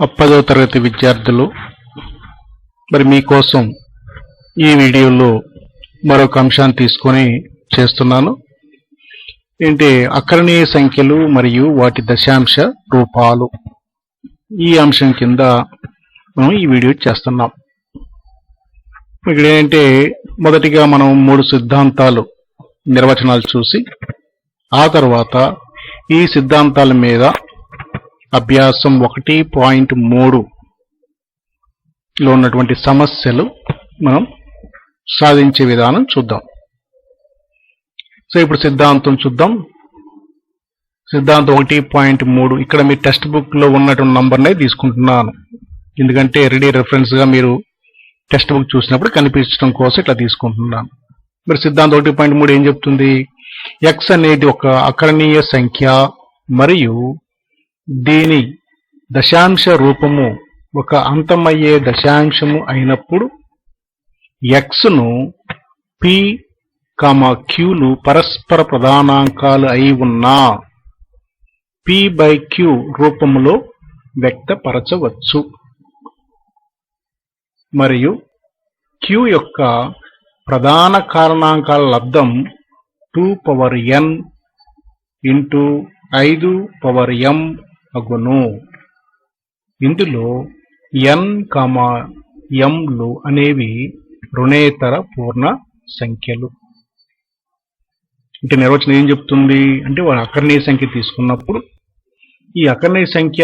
10వ తరగతి విద్యార్థులు మరి మీకోసం ఈ వీడియోలో మరొక అంశాన్ని తీసుకొని చేస్తున్నాను. ఏంటి అకరణీయ సంఖ్యలు మరియు వాటి దశాంశ రూపాలు. ఈ అంశం కింద మనం ఈ వీడియో చేస్తున్నాం. ఇక్కడ ఏంటంటే మొదటిగా మనం 3 సిద్ధాంతాలు నిర్వచనాలు చూసి ఆ తర్వాత ఈ సిద్ధాంతాల మీద అభ్యాసం 1.3 లో ఉన్నటువంటి సమస్యలు మనం సాధించే విధానం చూద్దాం. సో ఇప్పుడు సిద్ధాంతం చూద్దాం. సిద్ధాంతం 1.3 ఇక్కడ మీ టెక్స్ట్ బుక్ లో ఉన్నటువంటి నంబర్నే తీసుకుంటున్నాను, ఎందుకంటే రెడీ రెఫరెన్స్ గా మీరు టెక్స్ట్ బుక్ చూసినప్పుడు కనిపించడం కోసం ఇట్లా తీసుకుంటున్నాను. మరి సిద్ధాంతం 1.3 ఏం చెప్తుంది? x అనేది ఒక అకరణీయ సంఖ్య మరియు దీని దశాంశ రూపము ఒక అంతమయ్యే దశాంశము అయినప్పుడు x ను p, q లు పరస్పర ప్రధానాంకాలు అయి ఉన్న p/q రూపములో వ్యక్తపరచవచ్చు మరియు q యొక్క ప్రధాన కారణాంకాల లబ్దం 2n ఇంటూ 5m అగును. ఇందులో n, m లు అనేవి రుణేతర పూర్ణ సంఖ్యలు. అంటే నిర్వచనం ఏం చెప్తుంది అంటే వాడు అకరణీయ సంఖ్య తీసుకున్నప్పుడు ఈ అకరణీయ సంఖ్య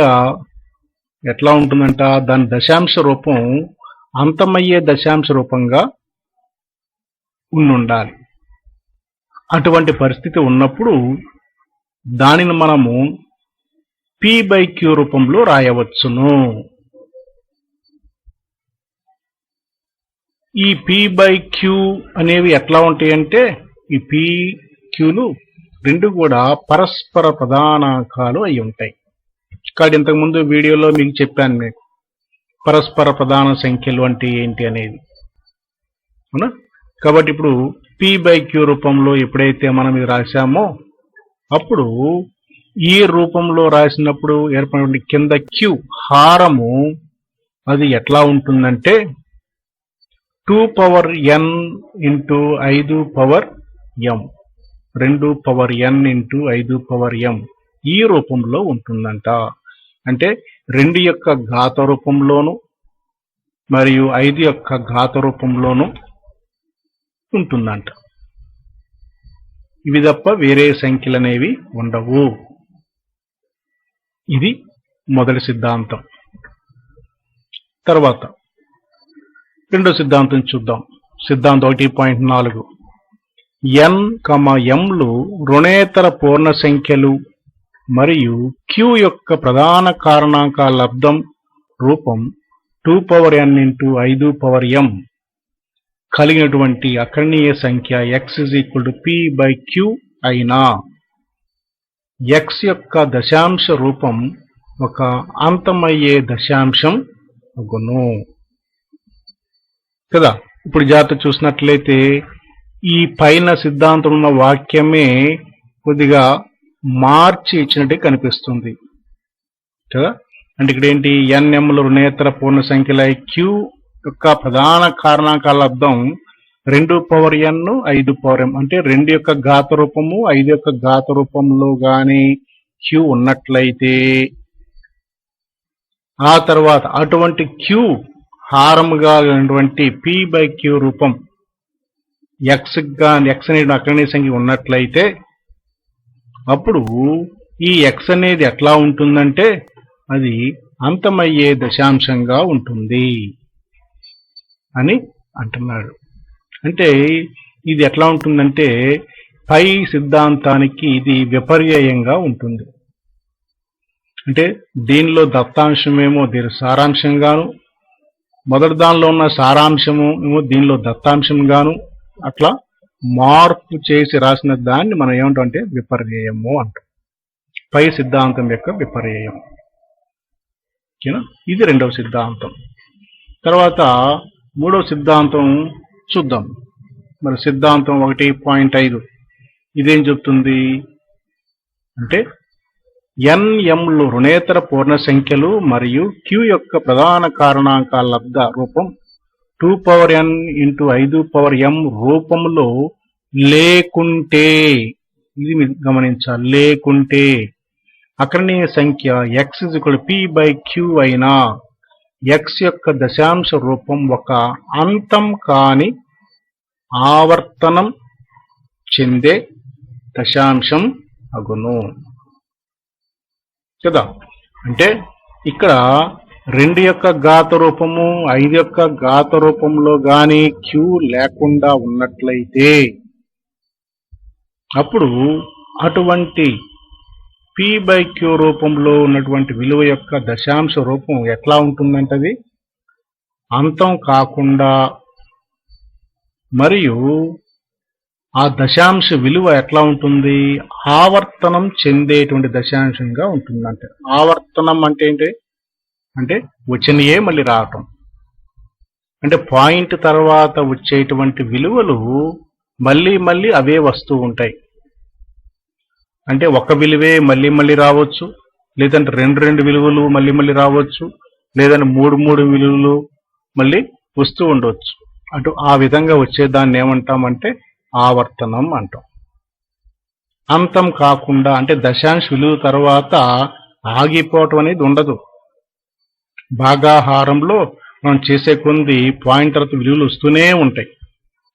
ఎట్లా ఉంటుందంట, దాని దశాంశ రూపం అంతమయ్యే దశాంశ రూపంగా ఉండాలి. అటువంటి పరిస్థితి ఉన్నప్పుడు దానిని మనము p/q రూపంలో రాయవచ్చును. ఈ p/q అనేవి ఎట్లా ఉంటాయంటే ఈ p/qలు రెండు కూడా పరస్పర ప్రధానాంకాలు అయి ఉంటాయి. ఇక్కడ ఇంతకుముందు వీడియోలో మీకు చెప్పాను, మీకు పరస్పర ప్రధాన సంఖ్యలు అంటే ఏంటి అనేది. అవునా? కాబట్టి ఇప్పుడు p/q రూపంలో ఎప్పుడైతే మనం ఇది రాశామో అప్పుడు ఈ రూపంలో రాసినప్పుడు ఏర్పడిన కింద q హారము అది ఎట్లా ఉంటుందంటే 2n into 5m 2n into 5m ఈ రూపంలో ఉంటుందంట. అంటే 2 యొక్క ఘాత రూపంలోను మరియు 5 యొక్క ఘాత రూపంలోను ఉంటుందంట. ఇవి తప్ప వేరే సంఖ్యలు అనేవి ఉండవు. ఇది మొదటి సిద్ధాంతం. తర్వాత రెండో సిద్ధాంతం చూద్దాం. సిద్ధాంతం 1.4 n, m లు రుణేతర పూర్ణ సంఖ్యలు మరియు q యొక్క ప్రధాన కారణాంకాల లబ్దం రూపం 2n ఇంటూ 5m కలిగినటువంటి అకరణీయ సంఖ్య x p/q అయినా x యొక్క దశాంశ రూపం ఒక అంతమయ్యే దశాంశం అగును కదా. ఇప్పుడు జాగ్రత్త చూసినట్లయితే ఈ పైన సిద్ధాంతం ఉన్న వాక్యమే కొద్దిగా మార్చి ఇచ్చినట్టే కనిపిస్తుంది కదా. అంటే ఇక్కడ ఏంటి, nm లు రుణేతర పూర్ణ సంఖ్యల q యొక్క ప్రధాన కారణాంకాల లబ్దం 2n 5m అంటే 2 యొక్క ఘాత రూపము 5 యొక్క ఘాత రూపంలో గాని q ఉన్నట్లయితే ఆ తర్వాత అటువంటి q హారముగా ఉన్నటువంటి p/q రూపం x అనే అకరణీయ సంఖ్య ఉన్నట్లయితే అప్పుడు ఈ x అనేది ఎట్లా ఉంటుందంటే అది అంతమయ్యే దశాంశంగా ఉంటుంది అని అంటున్నాడు. అంటే ఇది ఎట్లా ఉంటుందంటే పై సిద్ధాంతానికి ఇది విపర్యయంగా ఉంటుంది. అంటే దీనిలో దత్తాంశమేమో దీని సారాంశంగాను, మొదటి దానిలో ఉన్న సారాంశము ఏమో దీనిలో దత్తాంశంగాను అట్లా మార్పు చేసి రాసిన దాన్ని మనం ఏమంటామంటే విపర్యయము అంటాం. పై సిద్ధాంతం యొక్క విపర్యయం. ఓకేనా? ఇది రెండవ సిద్ధాంతం. తర్వాత మూడవ సిద్ధాంతం చూద్దాం. మరి సిద్ధాంతం 1.5 ఇదేం చెప్తుంది అంటే nmలు రుణేతర పూర్ణ సంఖ్యలు మరియు q యొక్క ప్రధాన కారణాంకాల లబ్ధ రూపం 2n × 5m రూపంలో లేకుంటే, ఇది మీరు గమనించాలి, లేకుంటే అకరణీయ సంఖ్య x p/q అయినా x యొక్క దశాంశ రూపం ఒక అంతం కాని ఆవర్తనం చెందే దశాంశం అగును కదా. అంటే ఇక్కడ 2 యొక్క ఘాత రూపము 5 యొక్క ఘాత రూపంలో గాని q లేకుండా ఉన్నట్లయితే అప్పుడు అటువంటి p/q రూపంలో ఉన్నటువంటి విలువ యొక్క దశాంశ రూపం ఎట్లా ఉంటుందంటే అది అంతం కాకుండా మరియు ఆ దశాంశ విలువ ఎట్లా ఉంటుంది, ఆవర్తనం చెందేటువంటి దశాంశంగా ఉంటుందంటే. ఆవర్తనం అంటే ఏంటి అంటే వచ్చినయే మళ్ళీ రావటం, అంటే పాయింట్ తర్వాత వచ్చేటువంటి విలువలు మళ్ళీ మళ్ళీ అవే వస్తూ ఉంటాయి. అంటే ఒక విలువే మళ్ళీ మళ్ళీ రావచ్చు, లేదంటే రెండు విలువలు మళ్ళీ మళ్ళీ రావచ్చు, లేదంటే మూడు విలువలు మళ్ళీ వస్తూ ఉండవచ్చు. అటు ఆ విధంగా వచ్చేదాన్ని ఏమంటామంటే ఆవర్తనం అంటాం. అంతం కాకుండా అంటే దశాంశ విలువ తర్వాత ఆగిపోవటం అనేది ఉండదు. భాగాహారంలో మనం చేసే కొంది పాయింట్ తర్వాత విలువలు వస్తూనే ఉంటాయి.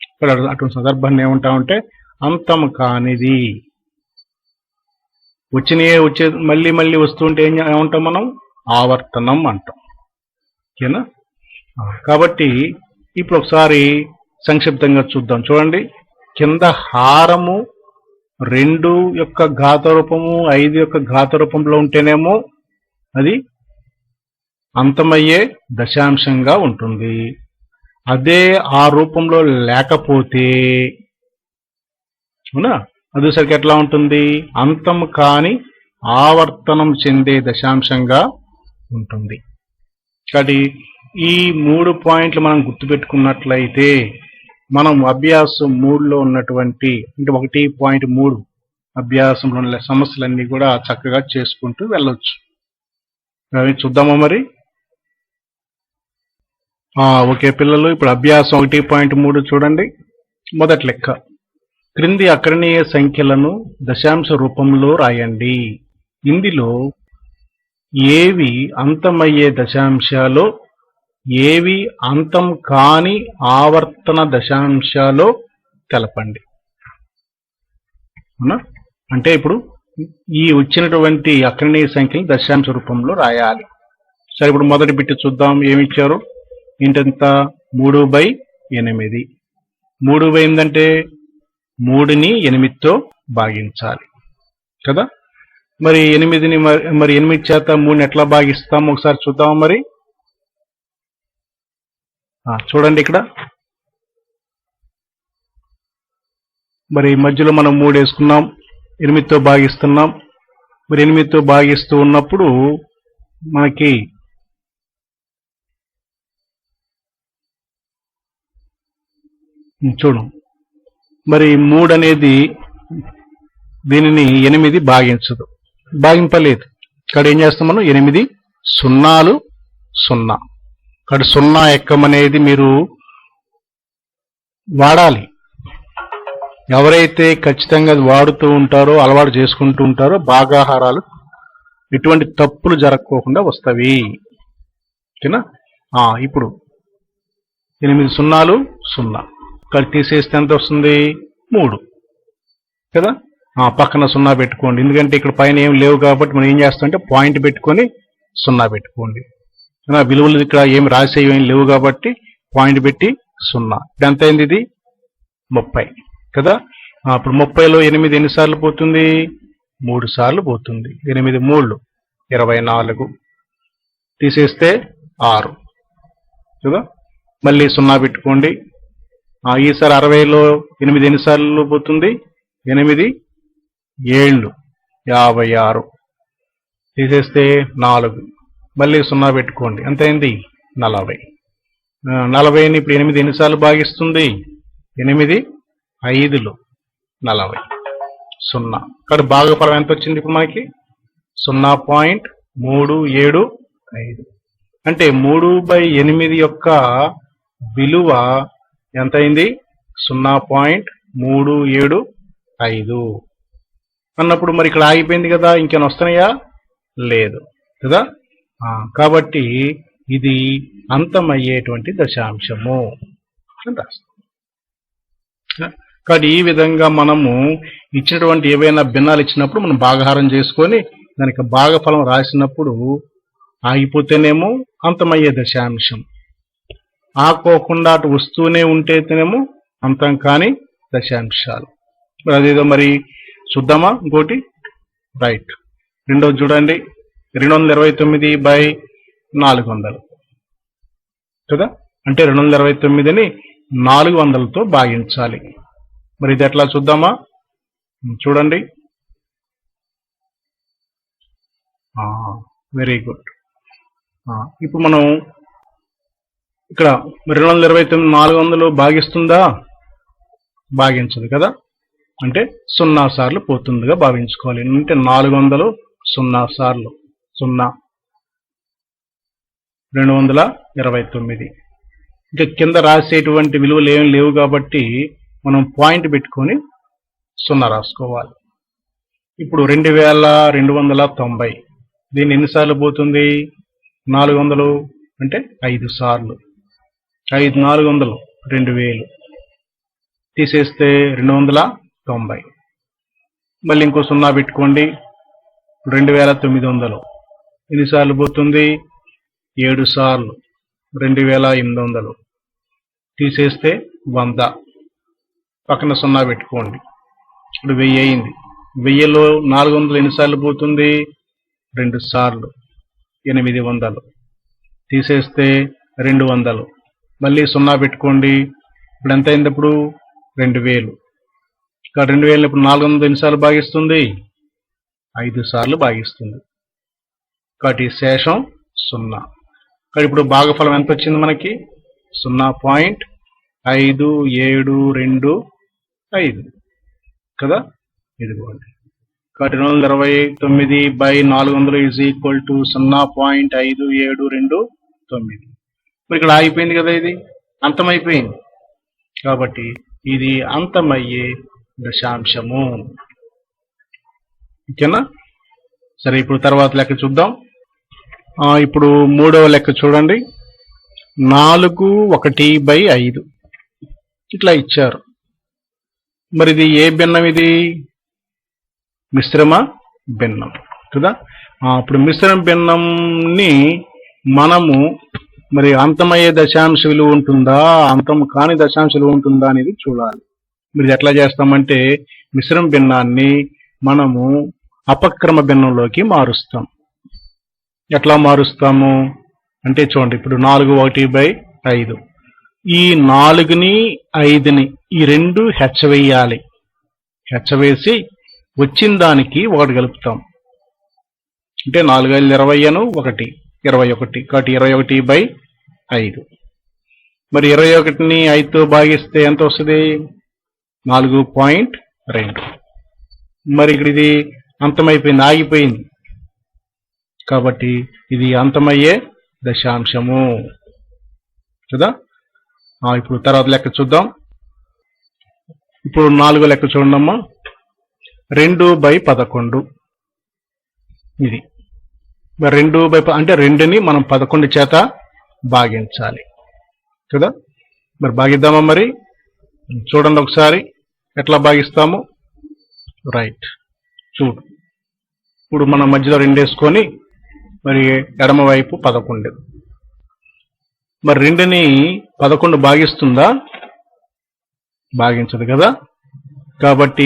ఇక్కడ అటువంటి సందర్భాన్ని ఏమంటామంటే అంతం కానిది. వచ్చే మళ్ళీ మళ్ళీ వస్తుంటే ఏమంటాం మనం ఆవర్తనం అంటాం. ఓకేనా. కాబట్టి ఇప్పుడు ఒకసారి సంక్షిప్తంగా చూద్దాం. చూడండి, కింద హారము 2 యొక్క ఘాత రూపము 5 యొక్క ఘాత రూపంలో ఉంటేనేమో అది అంతమయ్యే దశాంశంగా ఉంటుంది. అదే ఆ రూపంలో లేకపోతే అవునా అదేసరికి ఎట్లా ఉంటుంది, అంతం కాని ఆవర్తనం చెందే దశాంశంగా ఉంటుంది. కాబట్టి ఈ 3 పాయింట్లు మనం గుర్తుపెట్టుకున్నట్లయితే మనం అభ్యాసం 3లో ఉన్నటువంటి అంటే 1.3 అభ్యాసంలో ఉన్న సమస్యలన్నీ కూడా చక్కగా చేసుకుంటూ వెళ్ళొచ్చు. అవి చూద్దామా మరి. ఓకే పిల్లలు, ఇప్పుడు అభ్యాసం 1.3 చూడండి. మొదటి లెక్క, క్రింది అకరణీయ సంఖ్యలను దశాంశ రూపంలో రాయండి. ఇందులో ఏవి అంతమయ్యే దశాంశాలో ఏవి అంతం కాని ఆవర్తన దశాంశాలో తెలపండి. అవునా, అంటే ఇప్పుడు ఈ వచ్చినటువంటి అకరణీయ సంఖ్యలు దశాంశ రూపంలో రాయాలి. సరే, ఇప్పుడు మొదటి బిట్ చూద్దాం. ఏమిచ్చారు, ఏంటంత 3/8. 3/8 అంటే 3ని 8తో భాగించాలి కదా. మరి 8ని మరి 8 చేత 3ని ఎట్లా భాగిస్తాం ఒకసారి చూద్దాం. మరి చూడండి, ఇక్కడ మరి మధ్యలో మనం 3 వేసుకున్నాం, 8తో భాగిస్తున్నాం. మరి 8తో భాగిస్తూ ఉన్నప్పుడు మనకి చూడం, మరి 3 అనేది దీనిని 8 భాగించదు, భాగింపలేదు. ఇక్కడ ఏం చేస్తాం మనం, 8 0 0. ఇక్కడ 0 ఎక్కమనేది మీరు వాడాలి. ఎవరైతే ఖచ్చితంగా అది వాడుతూ ఉంటారో అలవాటు చేసుకుంటూ ఉంటారో భాగాహారాలు ఎటువంటి తప్పులు జరగకోకుండా వస్తాయి. ఓకేనా. ఇప్పుడు 8 0 0 ఇక్కడ తీసేస్తే ఎంత వస్తుంది, 3 కదా. పక్కన 0 పెట్టుకోండి, ఎందుకంటే ఇక్కడ పైన ఏం లేవు కాబట్టి మనం ఏం చేస్తామంటే పాయింట్ పెట్టుకొని 0 పెట్టుకోండి. విలువలు ఇక్కడ ఏమి రాసేవి ఏం లేవు కాబట్టి పాయింట్ పెట్టి 0. ఇప్పుడు ఎంత అయింది, ఇది 30 కదా. ఇప్పుడు 30లో 8 ఎన్నిసార్లు పోతుంది, 3 సార్లు పోతుంది. 8 3 24, తీసేస్తే 6 కదా. మళ్ళీ 0 పెట్టుకోండి. ఈసారి 60లో 8 ఎన్నిసార్లు పోతుంది, 8 7 56, తీసేస్తే 4, మళ్ళీ 0 పెట్టుకోండి. ఎంత అయింది, 40. 40ని ఇప్పుడు 8 ఎన్నిసార్లు భాగిస్తుంది, 8 5 40 0. ఇక్కడ భాగఫలం ఎంత వచ్చింది ఇప్పుడు మనకి 0.375 అంటే 3/8 యొక్క విలువ ఎంత అయింది? 0.375 అన్నప్పుడు మరి ఇక్కడ ఆగిపోయింది కదా, ఇంకేమైనా వస్తున్నాయా? లేదు కదా. కాబట్టి ఇది అంతమయ్యేటువంటి దశాంశము అని రాస్తాం. కాబట్టి ఈ విధంగా మనము ఇచ్చినటువంటి ఏవైనా భిన్నాలు ఇచ్చినప్పుడు మనం భాగహారం చేసుకొని దానికి భాగఫలం రాసినప్పుడు ఆగిపోతేనేమో అంతమయ్యే దశాంశం, ఆకోకుండా అటు వస్తూనే ఉంటేనేమో అంతం కాని దశాంశాలు. మరి అదేదో మరి చూద్దామా ఇంకోటి. రైట్, రెండోది చూడండి. 229/400 కదా, అంటే 229ని 400తో భాగించాలి. మరి ఇది ఎట్లా చూద్దామా? చూడండి. Very good. ఇప్పుడు మనం ఇక్కడ 229 400 భాగిస్తుందా? భాగించదు కదా, అంటే 0 సార్లు పోతుందిగా భావించుకోవాలి. అంటే 400 0 సార్లు 0 229. ఇంకా కింద రాసేటువంటి విలువలు ఏమి లేవు కాబట్టి మనం పాయింట్ పెట్టుకొని 0 రాసుకోవాలి. ఇప్పుడు 2290 దీన్ని ఎన్నిసార్లు పోతుంది? 400 అంటే 5 సార్లు. 5 400 2000 తీసేస్తే 290. మళ్ళీ ఇంకో 0 పెట్టుకోండి. 2900 ఎన్నిసార్లు పోతుంది? 7 సార్లు. 2800 తీసేస్తే 100. పక్కన 0 పెట్టుకోండి. ఇప్పుడు 1000 అయింది. 1000లో 400 ఎన్నిసార్లు పోతుంది? 2 సార్లు. 800 తీసేస్తే 200. మళ్ళీ 0 పెట్టుకోండి. ఇప్పుడు ఎంత అయింది? ఇప్పుడు 2000. ఇక్కడ 2000 ఇప్పుడు 400 ఎన్నిసార్లు భాగిస్తుంది? 5 సార్లు భాగిస్తుంది. కాబట్టి శేషం 0. కానీ ఇప్పుడు భాగఫలం ఎంత వచ్చింది మనకి? 0.572 కదా. ఇదిగోండి. కాబట్టి 229/400 = 0.5729. మరి ఇక్కడ ఆగిపోయింది కదా, ఇది అంతమైపోయింది. కాబట్టి ఇది అంతమయ్యే దశాంశము. ఓకేనా? సరే, ఇప్పుడు తర్వాత లెక్క చూద్దాం. ఇప్పుడు మూడవ లెక్క చూడండి. 4/1/5 ఇట్లా ఇచ్చారు. మరి ఇది ఏ భిన్నం? ఇది మిశ్రమ భిన్నం కదా. ఇప్పుడు మిశ్రమ భిన్నంని మనము మరి అంతమయ్యే దశాంశ విలువ ఉంటుందా, అంతం కాని దశాంశ విలువ ఉంటుందా అనేది చూడాలి. మీరు ఎట్లా చేస్తామంటే మిశ్రమ భిన్నాన్ని మనము అపక్రమ భిన్నంలోకి మారుస్తాం. ఎట్లా మారుస్తాము అంటే చూడండి. ఇప్పుడు 4/1/5 ఈ 4ని 5ని ఈ రెండు హెచ్చవేయాలి. హెచ్చవేసి వచ్చిన దానికి 1 కలుపుతాం. అంటే 4 5 20 1 21. కాబట్టి 21/5. మరి 21ని 5తో భాగిస్తే ఎంత వస్తుంది? 4.2. మరి ఇక్కడ ఇది అంతమైపోయింది, ఆగిపోయింది. కాబట్టి ఇది అంతమయ్యే దశాంశము కదా. ఇప్పుడు తర్వాత లెక్క చూద్దాం. ఇప్పుడు 4వ లెక్క చూడమ్మా. 2/11 ఇది. మరి 2/10 అంటే 2ని మనం 11 చేత భాగించాలి కదా. మరి భాగిద్దామా? మరి చూడండి ఒకసారి ఎట్లా భాగిస్తాము. రైట్, చూడు. ఇప్పుడు మనం మధ్యలో 2 వేసుకొని మరి ఎడమ వైపు 11. మరి 2ని 11 భాగిస్తుందా? భాగించదు కదా. కాబట్టి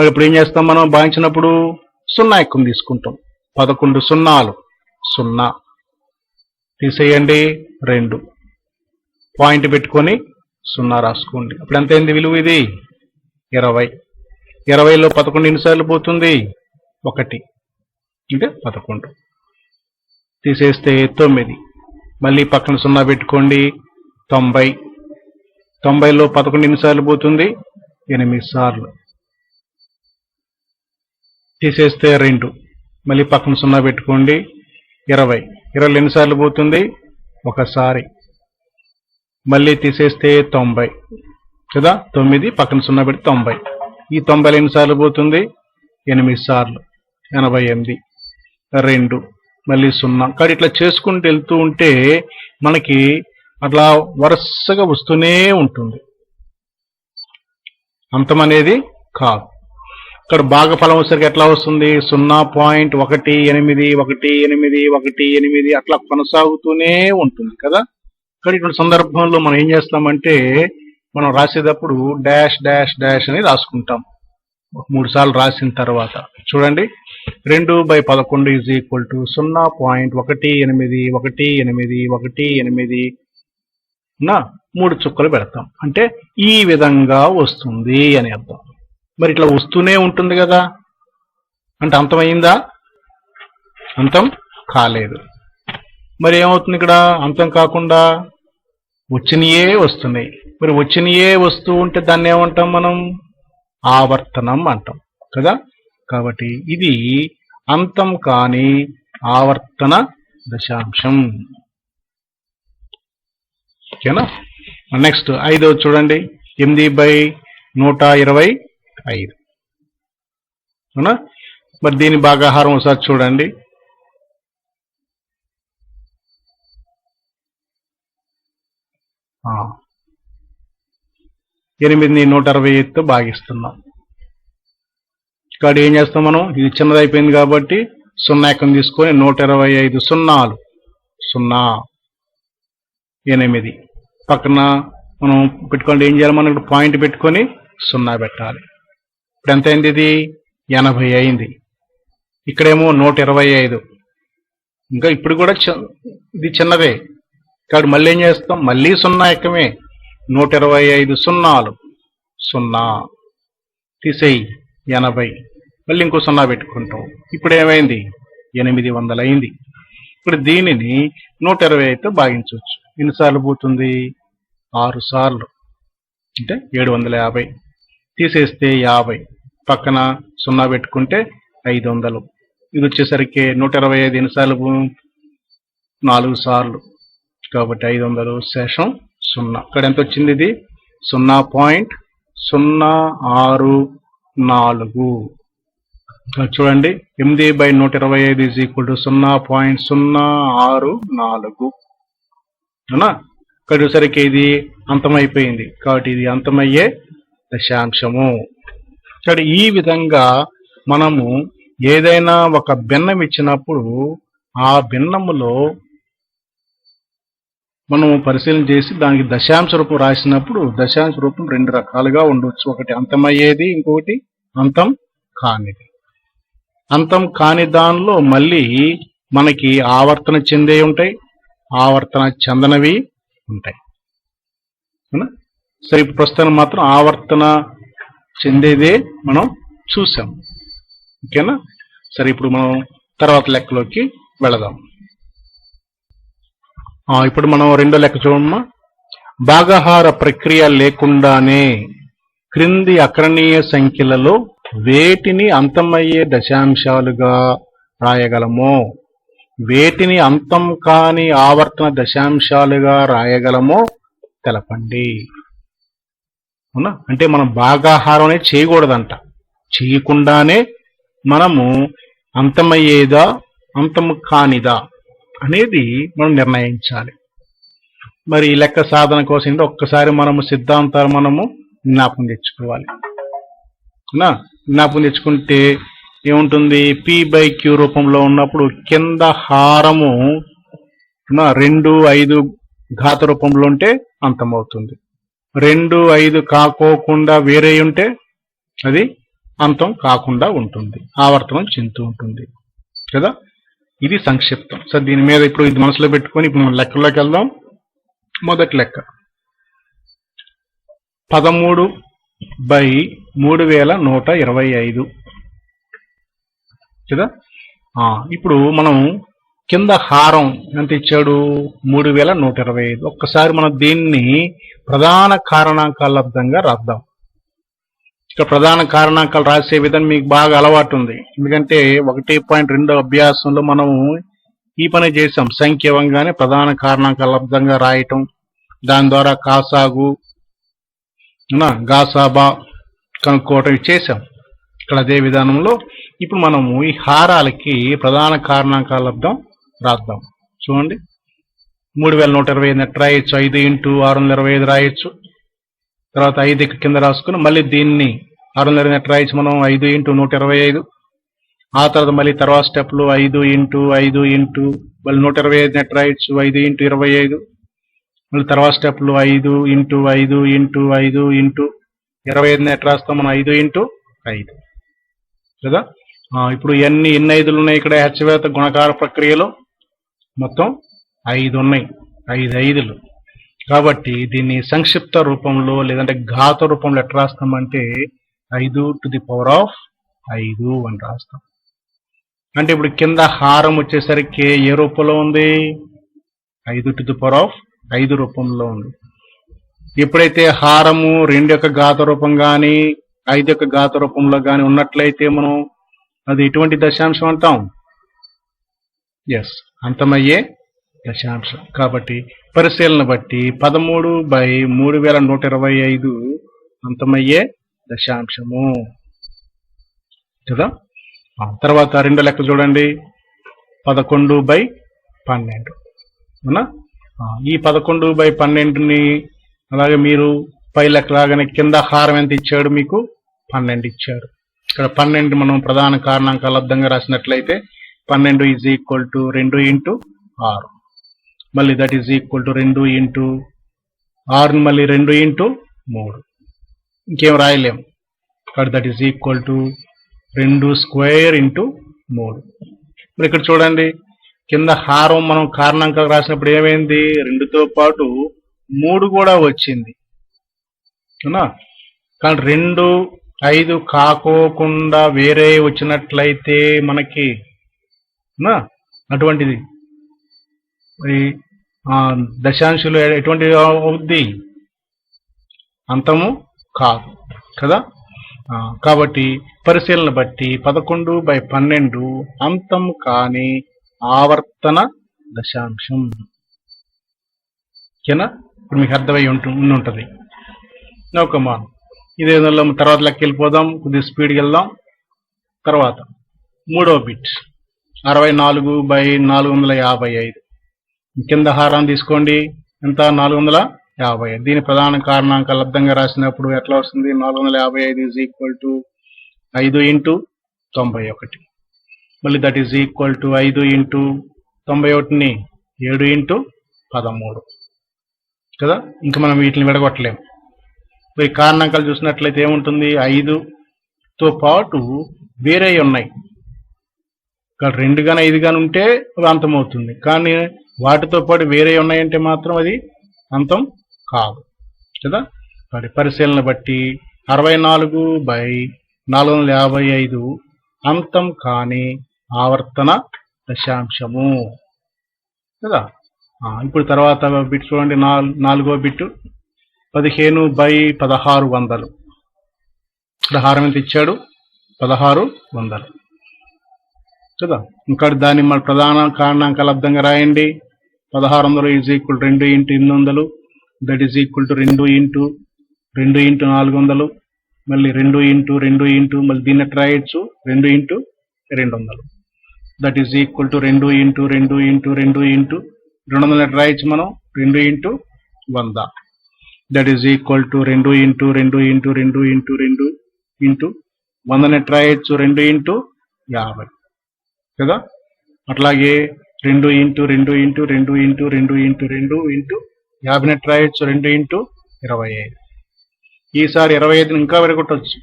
ఇప్పుడు ఏం చేస్తాం? మనం భాగించినప్పుడు 0 ఎక్కువ తీసుకుంటాం. 11 0 0 తీసేయండి. 2 పాయింట్ పెట్టుకొని 0 రాసుకోండి. అప్పుడు ఎంత అయింది విలువ? ఇది 20. 20లో 11 ఎన్నిసార్లు పోతుంది? 1 అంటే 11. తీసేస్తే 9. మళ్ళీ పక్కన 0 పెట్టుకోండి. 90. 90లో 11 ఎన్నిసార్లు పోతుంది? 8 సార్లు. తీసేస్తే 2. మళ్ళీ పక్కన 0 పెట్టుకోండి. 20 20 ఎన్నిసార్లు పోతుంది? ఒకసారి. మళ్ళీ తీసేస్తే 90 కదా, 9 పక్కన 0 పెట్టి 90. ఈ 90 ఎన్నిసార్లు పోతుంది? 8 సార్లు. 88 2 మళ్ళీ 0. కానీ ఇట్లా చేసుకుంటూ వెళ్తూ ఉంటే మనకి అట్లా వరుసగా వస్తూనే ఉంటుంది, అంతం అనేది కాదు. ఇక్కడ భాగఫలం వచ్చేసరికి ఎట్లా వస్తుంది? 0.181818 అట్లా కొనసాగుతూనే ఉంటుంది కదా. కానీ ఇటువంటి సందర్భంలో మనం ఏం చేస్తామంటే మనం రాసేటప్పుడు డాష్ డాష్ డాష్ అని రాసుకుంటాం. 3 సార్లు రాసిన తర్వాత చూడండి, 2/11 = 0.181818 3 చుక్కలు పెడతాం. అంటే ఈ విధంగా వస్తుంది అని అర్థం. మరి ఇట్లా వస్తూనే ఉంటుంది కదా, అంటే అంతమైందా? అంతం కాలేదు. మరి ఏమవుతుంది ఇక్కడ? అంతం కాకుండా వచ్చినయే వస్తున్నాయి. మరి వచ్చినయే వస్తూ ఉంటే దాన్ని ఏమంటాం మనం? ఆవర్తనం అంటాం కదా. కాబట్టి ఇది అంతం కాని ఆవర్తన దశాంశం. ఓకేనా. నెక్స్ట్ 5వ చూడండి, 8/125. అవునా. మరి దీని భాగాహారం ఒకసారి చూడండి. ఆ 8ని 125తో భాగిస్తున్నాం. ఇక్కడ ఏం చేస్తాం మనం? ఇది చిన్నది అయిపోయింది కాబట్టి 0 ఎక్కం తీసుకొని 125 సున్నాలు 0 8 పక్కన మనం పెట్టుకోండి. ఏం చేయాలి? మనం ఇక్కడ పాయింట్ పెట్టుకొని 0 పెట్టాలి. ఇప్పుడు ఎంత అయింది? ఇది 80 అయింది. ఇక్కడేమో 125. ఇంకా ఇప్పుడు కూడా ఇది చిన్నదే కాబట్టి మళ్ళీ ఏం చేస్తాం? మళ్ళీ 0 ఎక్కమే. 125 సున్నాలు 0 తీసేయి 80. మళ్ళీ ఇంకో 0 పెట్టుకుంటాం. ఇప్పుడు ఏమైంది? 800 అయింది. ఇప్పుడు దీనిని 125తో భాగించవచ్చు. ఎన్నిసార్లు పోతుంది? 6 సార్లు. అంటే 750. తీసేస్తే 50. పక్కన 0 పెట్టుకుంటే 500. ఇది వచ్చేసరికి 125 ఎన్నిసార్లు? 4 సార్లు. కాబట్టి 500 శేషం 0. ఇక్కడ ఎంత వచ్చింది? ఇది 0.064. చూడండి, 8/125 = 0.064. అవునా. ఇక్కడ వచ్చేసరికి ఇది అంతమైపోయింది కాబట్టి ఇది అంతమయ్యే దశాంశము. ఇక్కడ ఈ విధంగా మనము ఏదైనా ఒక భిన్నం ఇచ్చినప్పుడు ఆ భిన్నములో మనం పరిశీలన చేసి దానికి దశాంశ రూపం రాసినప్పుడు దశాంశ రూపం 2 రకాలుగా ఉండవచ్చు. ఒకటి అంతమయ్యేది, ఇంకొకటి అంతం కానిది. అంతం కాని దానిలో మళ్ళీ మనకి ఆవర్తన చెందే ఉంటాయి, ఆవర్తన చెందనవి ఉంటాయి. సరే, ఇప్పుడు ప్రస్తుతం మాత్రం ఆవర్తన చెందేదే మనం చూసాం. ఓకేనా. సరే, ఇప్పుడు మనం తర్వాత లెక్కలోకి వెళదాం. ఇప్పుడు మనం రెండో లెక్క చూడమ్మా. భాగాహార ప్రక్రియ లేకుండానే క్రింది అకరణీయ సంఖ్యలలో వేటిని అంతమయ్యే దశాంశాలుగా రాయగలమో, వేటిని అంతం కాని ఆవర్తన దశాంశాలుగా రాయగలమో తెలపండి. అవునా. అంటే మనం భాగాహారం అనేది చేయకూడదంట. చేయకుండానే మనము అంతమయ్యేదా అంతం కానిదా అనేది మనం నిర్ణయించాలి. మరి ఈ లెక్క సాధన కోసం ఒక్కసారి మనము సిద్ధాంతాలు మనము జ్ఞాపకం తెచ్చుకోవాలి. జ్ఞాపకం తెచ్చుకుంటే ఏముంటుంది? P/Q రూపంలో ఉన్నప్పుడు కింద హారము 2, 5 ఘాత రూపంలో ఉంటే అంతమవుతుంది. 2, 5 కాకోకుండా వేరే ఉంటే అది అంతం కాకుండా ఉంటుంది, ఆవర్తనం చెందుతూ ఉంటుంది కదా. ఇది సంక్షిప్తం. సరే, దీని మీద ఇప్పుడు ఇది మనసులో పెట్టుకొని ఇప్పుడు మనం లెక్కల్లోకి వెళ్దాం. మొదటి లెక్క 13/3125 కదా. ఇప్పుడు మనం కింద హారం ఎంత ఇచ్చాడు? 3125. ఒక్కసారి మనం దీన్ని ప్రధాన కారణాంకాల లబ్దంగా రాద్దాం. ఇక్కడ ప్రధాన కారణాంకాలు రాసే విధంగా మీకు బాగా అలవాటు ఉంది. ఎందుకంటే 1.2 అభ్యాసంలో మనము ఈ పని చేసాం. సంఖ్య ఇవ్వగానే ప్రధాన కారణాంకాలు లబ్ధంగా రాయటం, దాని ద్వారా కాసాగు గాసాబా కనుక్కోవటం చేసాం. ఇక్కడ అదే విధానంలో ఇప్పుడు మనము ఈ హారాలకి ప్రధాన కారణాంకాల లబ్ధం రాద్దాం. చూడండి, 3125 ఎట్లా రాయొచ్చు, 5 ఇంటూ 625 రాయొచ్చు. తర్వాత 5 కింద రాసుకుని మళ్ళీ దీన్ని 625 ఎట్లా రాయొచ్చు మనం, 5 ఇంటూ 125. ఆ తర్వాత మళ్ళీ తర్వాత స్టెప్లు 5 ఇంటూ మళ్ళీ 125 ఎట్లా రాయొచ్చు, 5 ఇంటూ 25. మళ్ళీ తర్వాత స్టెప్లు 5 ఇంటూ 25 ఎట్లా రాస్తాం మనం, 5 ఇంటూ 5 కదా. ఇప్పుడు ఎన్ని 5 ఉన్నాయి ఇక్కడ హెచ్చవేత గుణకార ప్రక్రియలో? మొత్తం 5 ఉన్నాయి, 5 5లు. కాబట్టి దీన్ని సంక్షిప్త రూపంలో లేదంటే ఘాత రూపంలో ఎట్లా రాస్తామంటే 5⁵ అని రాస్తాం. అంటే ఇప్పుడు కింద హారం వచ్చేసరికి ఏ రూపంలో ఉంది, 5⁵ రూపంలో ఉంది. ఎప్పుడైతే హారము 2 యొక్క ఘాత రూపం కానీ 5 యొక్క ఘాత రూపంలో కానీ ఉన్నట్లయితే మనం అది ఎటువంటి దశాంశం అంటాం? అంతమయ్యే దశాంశం. కాబట్టి పరిశీలన బట్టి 13/3125 అంతమయ్యే దశాంశము కదా. తర్వాత రెండో లెక్క చూడండి, 11/12 అవునా. ఈ 11/12ని అలాగే మీరు పై లెక్క లాగానే కింద హారం ఎంత ఇచ్చాడు, మీకు 12 ఇచ్చాడు. ఇక్కడ 12 మనం ప్రధాన కారణాంకాల లబ్ధంగా రాసినట్లయితే 12 = 2 ఇంటూ 6, మళ్ళీ that is equal to 2 into 6 మళ్ళీ 2 ఇంటూ 3, ఇంకేం రాయలేము. That is equal to 2² into 3. మరి ఇక్కడ చూడండి, కింద హారం మనం కారణాంకాలు రాసినప్పుడు ఏమైంది, 2తో పాటు 3 కూడా వచ్చింది అవునా. కానీ 2 5 కాకోకుండా వేరే వచ్చినట్లయితే మనకి అటువంటిది మరి దశాంశులు ఎటువంటిది అవుద్ది, అంతము కాదు కదా. కాబట్టి పరిశీలన బట్టి 11/12 అంతం కాని ఆవర్తన దశాంశం. ఓకేనా, ఇప్పుడు మీకు అర్థమై ఉంటుంది. నౌకమాన్ ఇదే తర్వాత లెక్క వెళ్ళిపోదాం, కొద్దిగా స్పీడ్కి వెళ్దాం. తర్వాత మూడవ బిట్ 64/455. కింద హారాన్ని తీసుకోండి, ఎంత, 455. దీని ప్రధాన కారణాంకాలు లబ్ధంగా రాసినప్పుడు ఎట్లా వస్తుంది, 455 = 5 ఇంటూ 91, మళ్ళీ that is equal to 5 into 91ని 7 ఇంటూ 13 కదా. ఇంకా మనం వీటిని విడగొట్టలేము. ఈ కారణాంకాలు చూసినట్లయితే ఏముంటుంది, 5తో పాటు వేరే ఉన్నాయి. ఇక్కడ 2 కానీ 5 కానీ ఉంటే అది అంతమవుతుంది. కానీ వాటితో పాటు వేరే ఉన్నాయంటే మాత్రం అది అంతం కాదు కదా. మరి పరిశీలన బట్టి 64/455 అంతం కాని ఆవర్తన దశాంశము కదా. ఇప్పుడు తర్వాత బిట్ చూడండి, 4వ బిట్ 15/1600. ఇక్కడ హారం ఎంత ఇచ్చాడు, 1600 కదా. ఇంకా దాన్ని మన ప్రధాన కారణాంకాల లబ్ధంగా రాయండి. 1600 = 2 into 800, that is equal to 2 into 400, మళ్ళీ 2 ఇంటూ మళ్ళీ దీన్ని ఎట్లా రాయొచ్చు, 2 into 200, that is equal to 2 into 200 ఎట్లా రాయొచ్చు మనం, 2 into 100, that is equal to 2 into 100 ఎట్లా రాయొచ్చు, 2 ఇంటూ 50 కదా. అట్లాగే 2 ఇంటూ 50 నెట్ రాయొచ్చు, 2 ఇంటూ 25. ఈసారి 25ని ఇంకా విడగొట్టవచ్చు,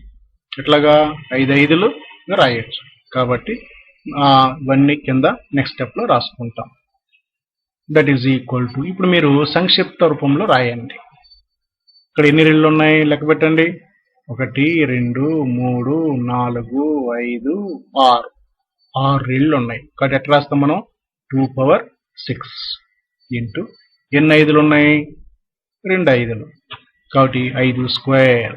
ఎట్లాగా 5 5లు రాయొచ్చు. కాబట్టి ఇవన్నీ కింద నెక్స్ట్ స్టెప్లో రాసుకుంటాం. దట్ ఈజ్ ఈక్వల్ టు, ఇప్పుడు మీరు సంక్షిప్త రూపంలో రాయండి. ఇక్కడ ఎన్ని రెళ్ళు ఉన్నాయి లెక్క పెట్టండి, 1 2 3 4 5 6 రెళ్ళు ఉన్నాయి. కాబట్టి ఎట్లా రాస్తాం మనం, 2⁶ ఇంటూ ఎన్ని 5లు ఉన్నాయి, 2 5లు, కాబట్టి 5²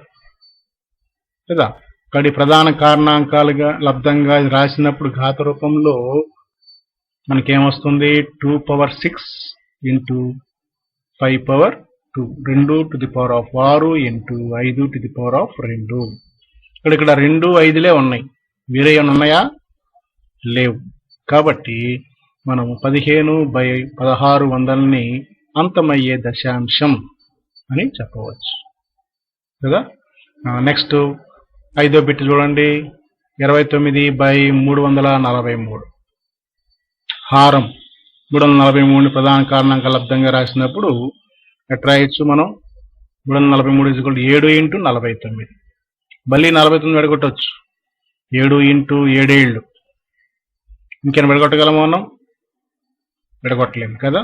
కదా. ఇక్కడ ప్రధాన కారణాంకాలుగా లబ్ధంగా రాసినప్పుడు ఘాత రూపంలో మనకేమొస్తుంది 2⁶ into 5⁴ 2 to the power of 6 into 5 to the power of 2. ఇక్కడ 2 5లే ఉన్నాయి, వేరే ఏమైనా ఉన్నాయా? లేవు. కాబట్టి మనం 15/1600ని అంతమయ్యే దశాంశం అని చెప్పవచ్చు కదా. నెక్స్ట్ 5వ బిట్ చూడండి, 29/343 హారం 343ని ప్రధాన కారణాంక లబ్ధంగా రాసినప్పుడు ఎట్లా రాయొచ్చు మనం? 343 7 ఇంటూ 49. మళ్ళీ 49 విడగొట్టవచ్చు, 7 ఇంటూ 7 ఇంకేమైనా విడగొట్టగలము మనం? విడగొట్టలేము కదా.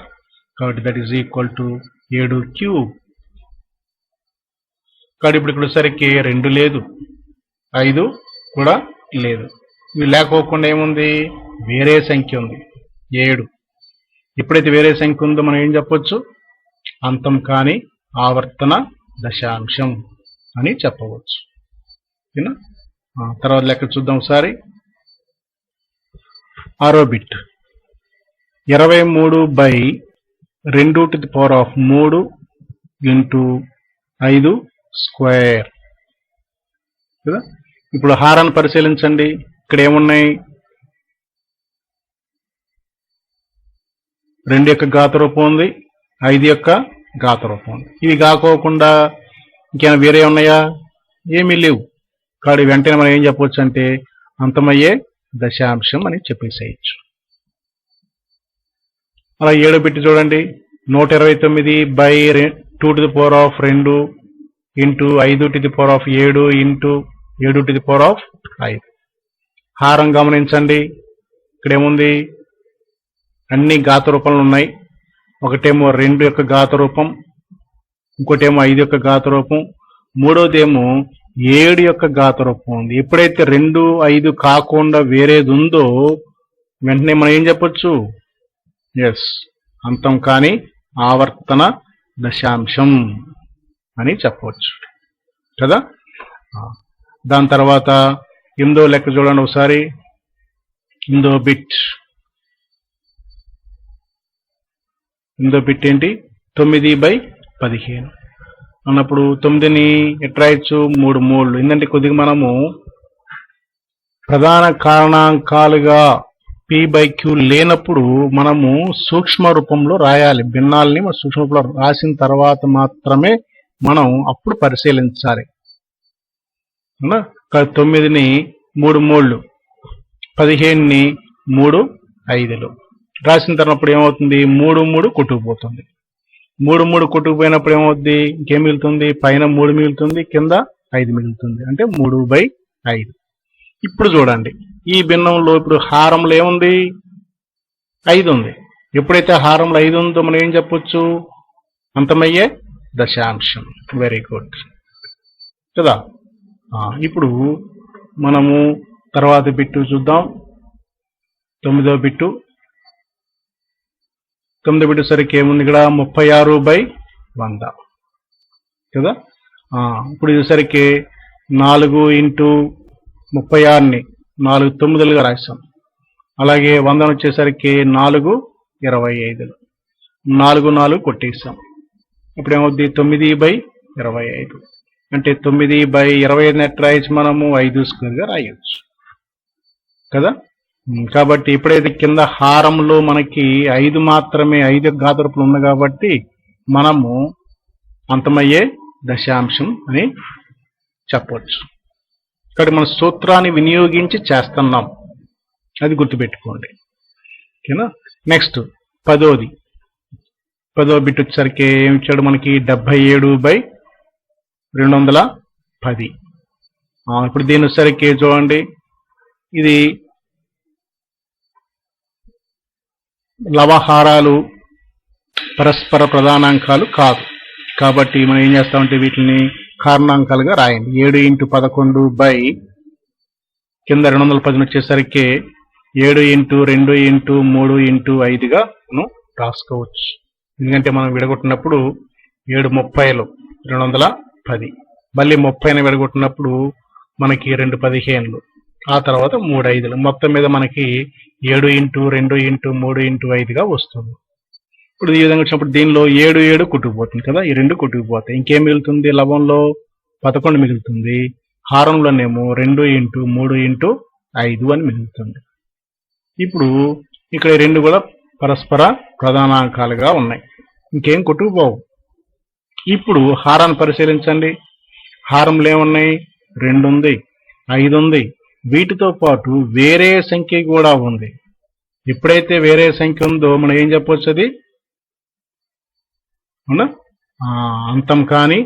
కాబట్టి దట్ ఈజ్ ఈక్వల్ టు 7³ కాబట్టి ఇప్పుడు ఇక్కడ సరికి 2 లేదు, 5 కూడా లేదు. ఇవి లేకోకుండా ఏముంది? వేరే సంఖ్య ఉంది 7. ఎప్పుడైతే వేరే సంఖ్య ఉందో మనం ఏం చెప్పొచ్చు? అంతం కాని ఆవర్తన దశాంశం అని చెప్పవచ్చు. ఓకేనా. తర్వాత లెక్క చూద్దాం ఒకసారి. 6వ bit 23/2 to the power of 3 into 5 square కదా. ఇప్పుడు హారాన్ని పరిశీలించండి. ఇక్కడ ఏమున్నాయి? 2 యొక్క ఘాత రూపం ఉంది, 5 యొక్క ఘాత రూపం ఉంది. ఇవి కాకోకుండా ఇంకేమైనా వేరే ఉన్నాయా? ఏమీ లేవు. కాబట్టి వెంటనే మనం ఏం చెప్పవచ్చు అంటే అంతమయ్యే దశాంశం అని చెప్పేసేయచ్చు. అలా 7వ బిట్ చూడండి, 129/2 to the power of 2 into 5 to the power of 7 into 7 to the power of 5. హారం గమనించండి, ఇక్కడ ఏముంది? అన్ని ఘాత రూపంలో ఉన్నాయి. ఒకటేమో 2 యొక్క ఘాత రూపం, ఇంకోటేమో 5 యొక్క ఘాత రూపం, మూడోదేమో 7 యొక్క ఘాత రూపం ఉంది. ఎప్పుడైతే 2 5 కాకుండా వేరేది ఉందో వెంటనే మనం ఏం చెప్పొచ్చు? ఎస్, అంతం కాని ఆవర్తన దశాంశం అని చెప్పవచ్చు కదా. దాని తర్వాత 8వ లెక్క చూడండి ఒకసారి. 8వ బిట్ ఏంటి? 9/15 అన్నప్పుడు 9ని ఎట్లా రాయొచ్చు? 3 3. ఎందుకంటే కొద్దిగా మనము ప్రధాన కారణాంకాలుగా P/Q లేనప్పుడు మనము సూక్ష్మ రూపంలో రాయాలి. భిన్నాల్ని మన సూక్ష్మ రూపంలో రాసిన తర్వాత మాత్రమే మనం అప్పుడు పరిశీలించాలి. 9ని 3 3, 15ని 3 5 రాసిన తర్వాత ఏమవుతుంది? 3 3 కొట్టుకుపోతుంది. 3 3 కొట్టుకుపోయినప్పుడు ఏమవుతుంది? ఇంకేం మిగులుతుంది? పైన 3 మిగులుతుంది, కింద 5 మిగులుతుంది, అంటే 3/5. ఇప్పుడు చూడండి, ఈ భిన్నంలో ఇప్పుడు హారంలో ఏముంది? 5 ఉంది. ఎప్పుడైతే హారంలో 5 ఉందో మనం ఏం చెప్పొచ్చు? అంతమయ్యే దశాంశం. వెరీ గుడ్ కదా. ఇప్పుడు మనము తర్వాత బిట్టు చూద్దాం. 9వ బిట్టు. 9వ బిట్టు సరికి ఏముంది? ఇక్కడ 36/100 కదా. ఇప్పుడు ఇది సరికి 4 ఇంటూ 36ని 4 9లుగా రాశాం. అలాగే 100 వచ్చేసరికి 4 25, 4 4 కొట్టేసాం. ఇప్పుడు ఏమవుద్ది? 9/25, అంటే 9/25 ఎట్లా రాయొచ్చు? మనము 5² రాయొచ్చు కదా. కాబట్టి ఎప్పుడైతే కింద హారంలో మనకి 5 మాత్రమే 5 ఘాత రూపంలో ఉంది కాబట్టి మనము అంతమయ్యే దశాంశం అని చెప్పవచ్చు. ఇక్కడ మన సూత్రాన్ని వినియోగించి చేస్తున్నాం, అది గుర్తుపెట్టుకోండి. ఓకేనా. నెక్స్ట్ 10వ బిట్ వచ్చేసరికి ఏమి ఇచ్చాడు మనకి? 77/210. ఇప్పుడు దీని వచ్చేసరికి చూడండి, ఇది లవహారాలు పరస్పర ప్రధానాంకాలు కాదు. కాబట్టి మనం ఏం చేస్తామంటే వీటిని కారణాంకాలుగా రాయండి. 7 ఇంటూ 11 కింద 210 వచ్చేసరికి 7 ఇంటూ 2 ఇంటూ 3 ఇంటూ 5గా మనం రాసుకోవచ్చు. ఎందుకంటే మనం విడగొట్టినప్పుడు 7 30లు 210, మళ్ళీ 30ని విడగొట్టినప్పుడు మనకి 2 15లు, ఆ తర్వాత 3 5లు, మొత్తం మీద మనకి 7 ఇంటూ 2 ఇంటూ 3 ఇంటూ 5గా వస్తుంది. ఇప్పుడు ఈ విధంగా వచ్చినప్పుడు దీనిలో 7 7 కొట్టుకుపోతుంది కదా, ఈ 2 కొట్టుకుపోతాయి. ఇంకేం మిగులుతుంది? లవంలో 11 మిగులుతుంది. హారంలోనేమో 2 ఇంటూ 3 ఇంటూ 5 అని మిగులుతుంది. ఇప్పుడు ఇక్కడ 2 కూడా పరస్పర ప్రధానాంకాలుగా ఉన్నాయి, ఇంకేం కొట్టుకుపోవు. ఇప్పుడు హారాన్ని పరిశీలించండి. హారంలో ఏమున్నాయి? 2 ఉంది, 5 ఉంది, వీటితో పాటు వేరే సంఖ్య కూడా ఉంది. ఎప్పుడైతే వేరే సంఖ్య ఉందో మనం ఏం చెప్పొచ్చు? అది అవునా, అంతం కాని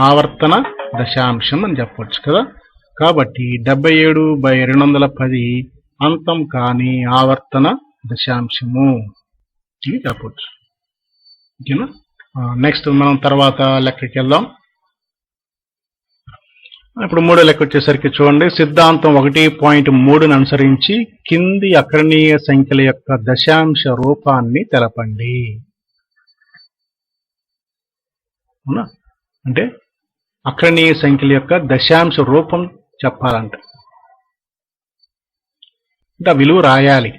ఆవర్తన దశాంశం అని చెప్పొచ్చు కదా. కాబట్టి 77/210 అంతం కాని ఆవర్తన దశాంశము ఇది చెప్పొచ్చు. ఓకేనా. నెక్స్ట్ మనం తర్వాత లెక్కకి వెళ్దాం. ఇప్పుడు మూడో లెక్క వచ్చేసరికి చూడండి, సిద్ధాంతం 1.3ను అనుసరించి కింది అకరణీయ సంఖ్యల యొక్క దశాంశ రూపాన్ని తెలపండి. అవునా, అంటే అకరణీయ సంఖ్యల యొక్క దశాంశ రూపం చెప్పాలంట, అంటే ఆ విలువ రాయాలి.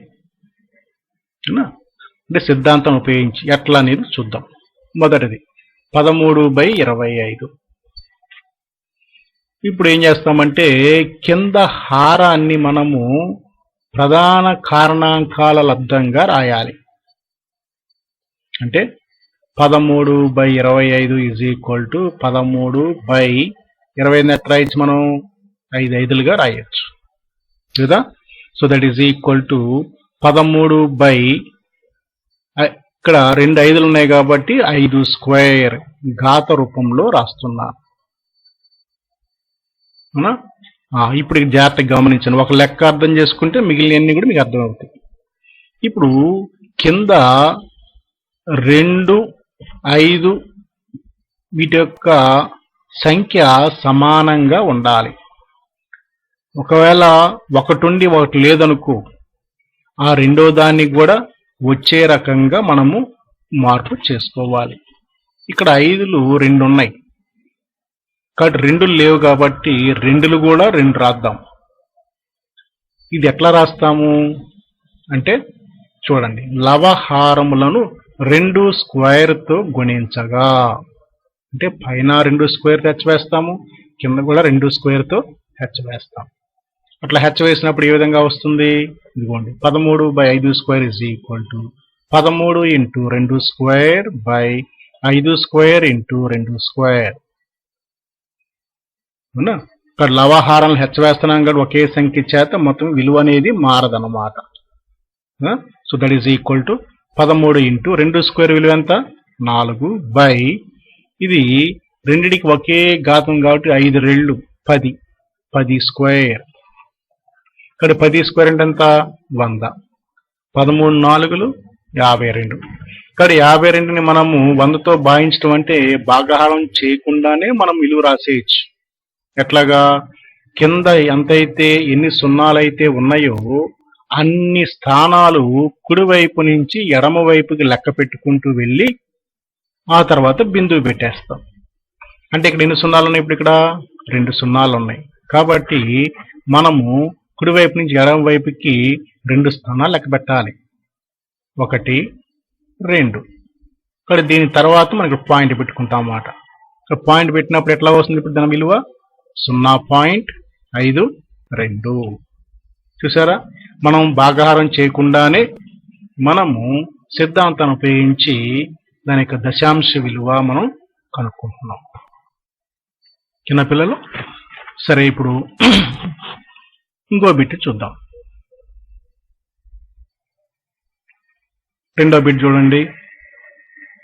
అంటే సిద్ధాంతం ఉపయోగించి ఎట్లా అనేది చూద్దాం. మొదటిది 13/25. ఇప్పుడు ఏం చేస్తామంటే కింద హారాన్ని మనము ప్రధాన కారణాంకాల లబ్దంగా రాయాలి. అంటే 13/25 ఈజ్ ఈక్వల్ టు 13/25 ఎట్లా రాయొచ్చు? మనం 5 5లుగా రాయొచ్చు కదా. So that is equal to 13 ఇక్కడ 2 5లు ఉన్నాయి కాబట్టి 5 స్క్వేర్ ఘాత రూపంలో రాస్తున్నా. అవునా. ఇప్పుడు జాగ్రత్తగా గమనించండి, ఒక లెక్క అర్థం చేసుకుంటే మిగిలినవన్నీ కూడా మీకు అర్థమవుతాయి. ఇప్పుడు కింద 2 5 వీటి యొక్క సంఖ్య సమానంగా ఉండాలి. ఒకవేళ ఒకటి ఉండి ఒకటి లేదనుకో, ఆ రెండో దానికి కూడా వచ్చే రకంగా మనము మార్పు చేసుకోవాలి. ఇక్కడ 5లు 2 ఉన్నాయి కాబట్టి 2లు లేవు కాబట్టి 2లు కూడా 2 రాద్దాం. ఇది ఎట్లా రాస్తాము అంటే చూడండి, లవహారములను 2 స్క్వేర్తో గుణించగా, అంటే పైన 2 స్క్వేర్ హెచ్చవేస్తాము, కింద కూడా 2 స్క్వేర్తో హెచ్చవేస్తాం. అట్లా హెచ్చవేసినప్పుడు ఏ విధంగా వస్తుంది? ఇదిగోండి, 13/5 square is equal to 13 into 2 square by 5 square into 2 square. అవునా, ఇక్కడ లవహారాలను హెచ్చవేస్తున్నాం కాబట్టి ఒకే సంఖ్య చేత మొత్తం విలువ అనేది మారదన్నమాట. So that is equal to 13 into 2 square విలువ ఎంత? 4 బై ఇది రెండిటికి ఒకే ఘాతం కాబట్టి 5 రెళ్ళు 10, 10 స్క్వేర్. ఇక్కడ 10 స్క్వేర్ అంటే ఎంత? 100. 13 4లు 52. ఇక్కడ 52ని మనము 100తో భాగించడం అంటే భాగాహారం చేయకుండానే మనం విలువ రాసేయచ్చు. ఎట్లాగా? కింద ఎంతైతే ఎన్ని సున్నాలైతే ఉన్నాయో అన్ని స్థానాలు కుడివైపు నుంచి ఎడమ వైపుకి లెక్క పెట్టుకుంటూ వెళ్ళి ఆ తర్వాత బిందువు పెట్టేస్తాం. అంటే ఇక్కడ ఎన్ని సున్నాలు ఉన్నాయి? ఇప్పుడు ఇక్కడ 2 సున్నాలు ఉన్నాయి కాబట్టి మనము కుడివైపు నుంచి ఎడమ వైపుకి 2 స్థానాలు లెక్క పెట్టాలి. 1 2. ఇక్కడ దీని తర్వాత మనకి పాయింట్ పెట్టుకుంటాం అన్నమాట. ఇక్కడ పాయింట్ పెట్టినప్పుడు ఎట్లా వస్తుంది? ఇప్పుడు దాని విలువ 0.52. చూసారా, మనం భాగాహారం చేయకుండానే మనము సిద్ధాంతాన్ని ఉపయోగించి దాని యొక్క దశాంశ విలువ మనం కనుక్కుంటున్నాం. చిన్నపిల్లలు, సరే ఇప్పుడు ఇంకో బిట్ చూద్దాం. రెండో బిట్ చూడండి,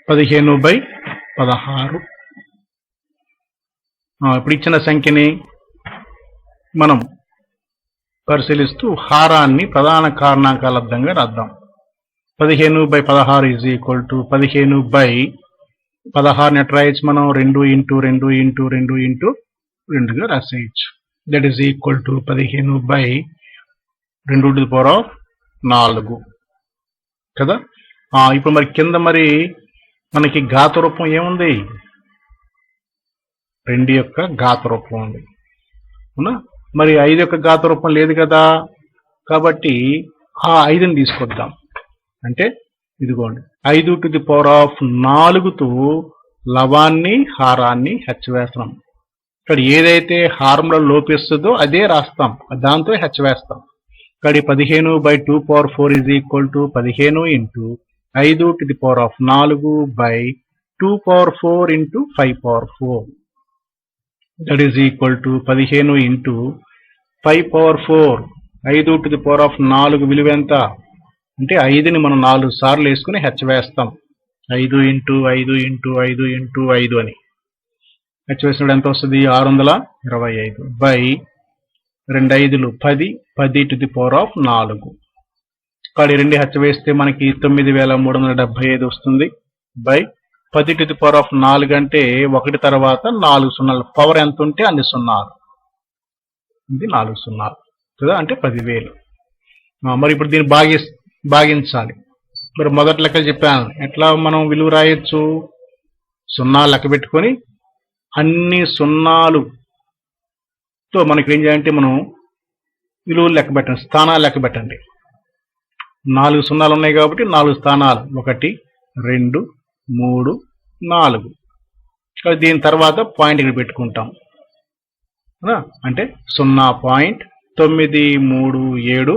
15/16. ఇప్పుడు ఇచ్చిన సంఖ్యని మనం పరిశీలిస్తూ హారాన్ని ప్రధాన కారణాంకాల లబ్దంగా రాద్దాం. 15/16 ఈజ్ ఈక్వల్ టు 15/16 ఎట్లా రాయొచ్చు? మనం 2 ఇంటూ 2 ఇంటూ 2 ఇంటూ 2గా రాసేయచ్చు. దట్ ఈజ్ ఈక్వల్ టు 15/2⁴ కదా. ఇప్పుడు మరి కింద మరి మనకి ఘాత రూపం ఏముంది? 2 యొక్క ఘాత రూపం ఉంది. అవునా, మరి 5 యొక్క ఘాత రూపం లేదు కదా, కాబట్టి ఆ 5ని తీసుకొద్దాం. అంటే ఇదిగోండి 5⁴ లవాన్ని హారాన్ని హెచ్చవేస్తాం. ఇక్కడ ఏదైతే హారంలో లోపిస్తుందో అదే రాస్తాం, దాంతో హెచ్చవేస్తాం. ఇక్కడ 15/2⁴ is equal to 15 into 5⁴/2⁴ into 5⁴. That is equal to 15 into 5⁴. 5⁴ విలువ ఎంత అంటే 5ని మనం 4 సార్లు వేసుకుని హెచ్చవేస్తాం. 5 into 5 into 5 into 5 అని హెచ్చవేసినప్పుడు ఎంత వస్తుంది? 625 బై 2 5లు 10, 10⁴. ఇక్కడ 2 హెచ్చవేస్తే మనకి 9375 వస్తుంది బై 10⁴ అంటే 1 తర్వాత 4 సున్నాలు. పవర్ ఎంత ఉంటే అన్ని సున్నాలు, ఇది 4 సున్నాలు కదా, అంటే 10,000. మరి ఇప్పుడు దీన్ని భాగించాలి. మరి మొదటి లెక్కలు చెప్పాను, ఎట్లా మనం విలువ రాయొచ్చు? 0 లెక్క పెట్టుకొని అన్ని సున్నాలుతో మనకి ఏం చేయాలంటే మనం విలువలు లెక్క పెట్టండి, స్థానాలు లెక్క పెట్టండి. 4 సున్నాలు ఉన్నాయి కాబట్టి 4 స్థానాలు, 1 2 3 4. దీని తర్వాత పాయింట్ ఇక్కడ పెట్టుకుంటాం, అంటే 0.937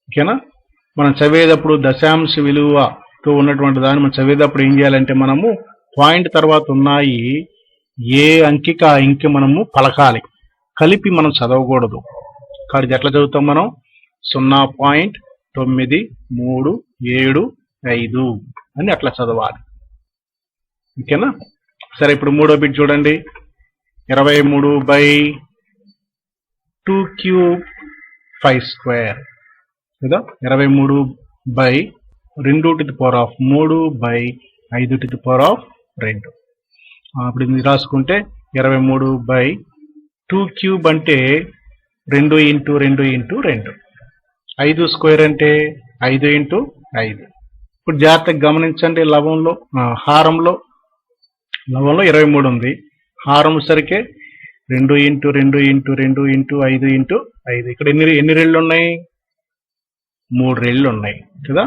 ఓకేనా. మనం చదివేటప్పుడు దశాంశ విలువతో ఉన్నటువంటి దాన్ని మనం చదివేటప్పుడు ఏం చేయాలంటే మనము పాయింట్ తర్వాత ఉన్నాయి ఏ అంకికి ఆ అంకి మనము పలకాలి, కలిపి మనం చదవకూడదు. కాబట్టి ఎట్లా చదువుతాం మనం? 0.937 అని అట్లా చదవాలి, ఓకేనా. సరే, ఇప్పుడు మూడో బిట్ చూడండి. 23/2³ 5² కదా, 23/2⁵/5². ఇప్పుడు ఇది రాసుకుంటే 23/2³ అంటే 2 into 2 into 2. 5² అంటే 5 into 5. ఇప్పుడు జాగ్రత్తగా గమనించండి, హారంలో 23 ఉంది, హారం సరికే 2 into 2 into 2 into 5 into 5. ఇక్కడ ఎన్ని రెళ్ళు ఉన్నాయి? 3 రెళ్ళు ఉన్నాయి కదా.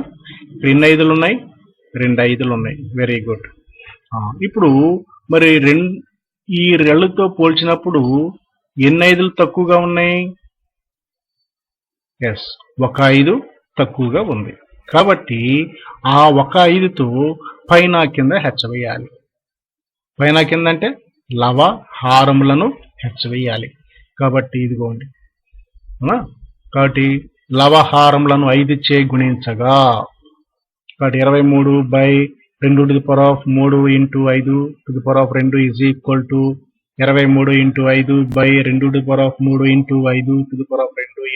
ఇక్కడ ఎన్ని 5లు ఉన్నాయి? 2 5లు ఉన్నాయి. Very good. ఇప్పుడు మరి ఈ రెళ్ళతో పోల్చినప్పుడు ఎన్ని 5లు తక్కువగా ఉన్నాయి? ఎస్, 1 5 తక్కువగా ఉంది. కాబట్టి ఆ 1 5తో పైన కింద హెచ్చవేయాలి. పైన కింద అంటే లవ హారములను హెచ్చవేయాలి. కాబట్టి ఇదిగోండి, కాబట్టి లవహారములను 5 చే గుణించగా, కాబట్టి 23/2⁵ into 5⁴ is equal to 23 into 5/2⁵ into 5⁴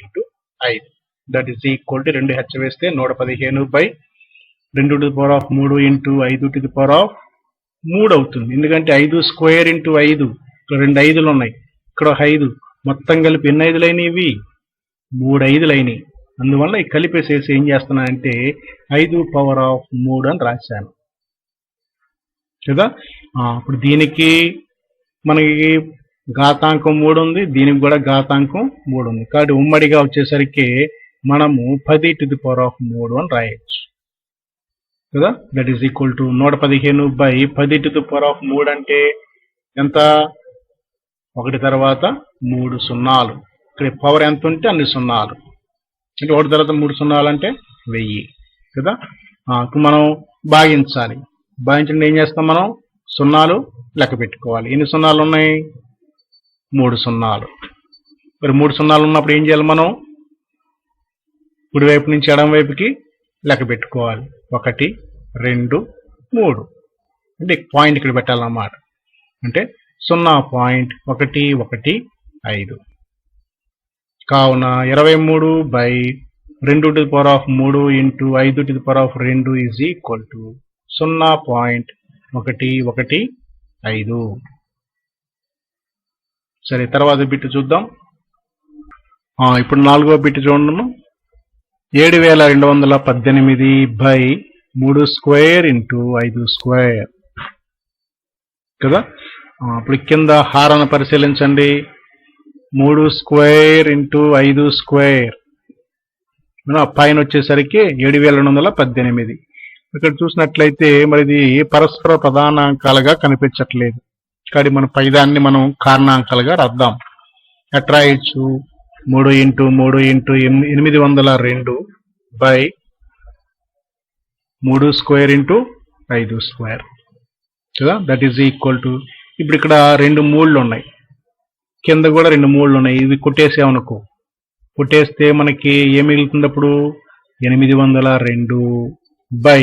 into 5. That is equal to 2 హెచ్చవేస్తే 115/2⁵ into 5⁵ అవుతుంది. ఎందుకంటే 5² into 5, ఇక్కడ 2 5లు ఉన్నాయి, ఇక్కడ 5, మొత్తం కలిపి ఎన్ని 5లు అయినాయి? ఇవి 3 5లు అయినాయి. అందువల్ల ఈ కలిపేసేసి ఏం చేస్తున్నానంటే 5⁻³ అని రాశాను కదా. ఇప్పుడు దీనికి మనకి ఘాతాంకం 3 ఉంది, దీనికి కూడా ఘాతాంకం 3 ఉంది. కాబట్టి ఉమ్మడిగా వచ్చేసరికి మనము 10⁻³ అని రాయొచ్చు కదా. దట్ ఈస్ ఈక్వల్ టు 115/10⁻³ అంటే ఎంత? 1 తర్వాత 3 సున్నాలు. ఇక్కడ పవర్ ఎంత ఉంటే అన్ని సున్నాలు, అంటే 1 తర్వాత 3 సున్నాలు అంటే 1000 కదా. ఇప్పుడు మనం భాగించాలి. భాగించండి ఏం చేస్తాం? మనం సున్నాలు లెక్క పెట్టుకోవాలి. ఎన్ని సున్నాలు ఉన్నాయి? 3 సున్నాలు. మరి 3 సున్నాలు ఉన్నప్పుడు ఏం చేయాలి? మనం కుడి వైపు నుంచి ఎడమ వైపుకి లెక్క పెట్టుకోవాలి. 1 2 3 అంటే పాయింట్ ఇక్కడ పెట్టాలన్నమాట. అంటే 0.115. కావున 23/2⁵ into 5⁵ is equal to 0.115. సరే, తర్వాత బిట్ చూద్దాం. ఇప్పుడు 4వ బిట్ చూడండి. 7218/3² into 5² కదా. ఇప్పుడు కింద హారాన్ని పరిశీలించండి. 3 స్క్వేర్ ఇంటూ 5 స్క్వేర్, పైన వచ్చేసరికి 7218. ఇక్కడ చూసినట్లయితే మరి ఇది పరస్పర ప్రధానాంకాలుగా కనిపించట్లేదు, కానీ మన పైదాన్ని మనం కారణాంకాలుగా రాద్దాం. ఎట్లా రాయొచ్చు? 3 into 3 into 802 by 3 square into 5 square కదా, దట్ ఈజ్ ఈక్వల్ టు, ఇప్పుడు ఇక్కడ 2 3లు ఉన్నాయి, కింద కూడా 2 3లు ఉన్నాయి, ఇవి కొట్టేసామనుకో, కొట్టేస్తే మనకి ఏం మిగులుతుంది అప్పుడు? 802 బై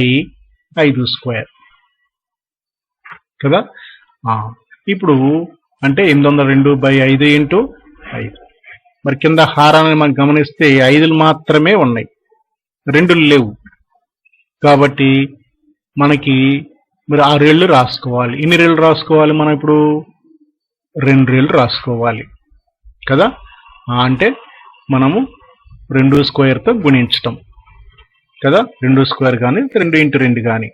5 స్క్వేర్ కదా. ఇప్పుడు అంటే 802 బై 5 ఇంటూ 5. మరి కింద హారాన్ని మనం గమనిస్తే 5లు మాత్రమే ఉన్నాయి, 2లు లేవు. కాబట్టి మనకి మరి 6 రెళ్ళు రాసుకోవాలి. ఎన్ని రెళ్ళు రాసుకోవాలి మనం ఇప్పుడు? 2 రెళ్ళు రాసుకోవాలి కదా. అంటే మనము 2 స్క్వేర్తో గుణించటం కదా, 2 స్క్వేర్ కానీ 2 ఇంటూ 2 కానీ.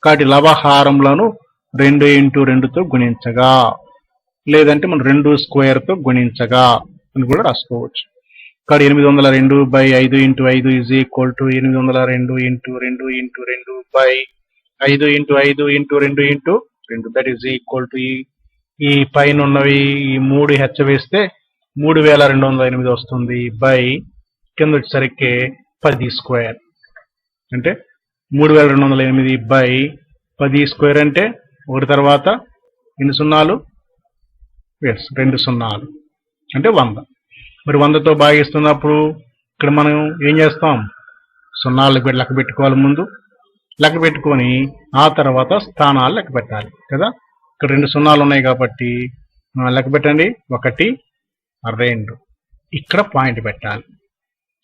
కాబట్టి లవహారంలోను 2 ఇంటూ 2తో గుణించగా, లేదంటే మనం 2 స్క్వేర్తో గుణించగా అని కూడా రాసుకోవచ్చు. కాబట్టి 802 by 5 into 5 is equal to 802 into 2 into 2 by 5 into 5 into 2 into 2, that is equal to ఈ పైన ఉన్నవి ఈ 3 హెచ్చ వేస్తే 3208 వస్తుంది బై కింద వచ్చేసరికి 10 స్క్వేర్, అంటే 3208 బై 10 స్క్వేర్ అంటే ఒకటి తర్వాత ఎన్ని సున్నాలు? 2 సున్నాలు అంటే 100. మరి 100తో భాగిస్తున్నప్పుడు ఇక్కడ మనం ఏం చేస్తాం? సున్నాలు లెక్క పెట్టుకోవాలి, ముందు లెక్క పెట్టుకొని ఆ తర్వాత స్థానాలు లెక్క పెట్టాలి కదా. ఇక్కడ 2 సున్నాలు ఉన్నాయి కాబట్టి లెక్క పెట్టండి, 1 2, ఇక్కడ పాయింట్ పెట్టాలి,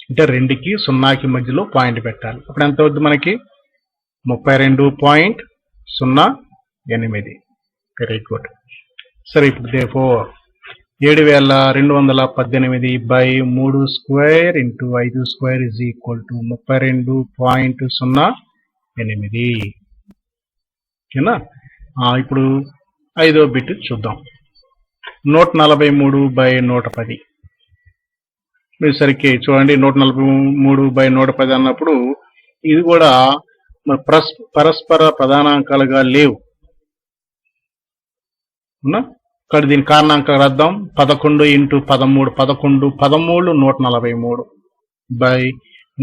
అంటే 2కి 0కి మధ్యలో పాయింట్ పెట్టాలి. అప్పుడు ఎంత అవుద్ది మనకి? 32.08. Very good. సరే, ఇప్పుడు therefore 7218 by 3 square into 5 square is equal to 32.08. ఓకేనా. ఇప్పుడు 5వ బిట్ చూద్దాం. 143 బై 110. మీరు సరికి చూడండి, 143 బై 110 అన్నప్పుడు ఇది కూడా పరస్పర ప్రధానాంకాలుగా లేవు. ఇక్కడ దీని కారణాంకాలు రాద్దాం. 11 ఇంటూ 13, 11 13 143 బై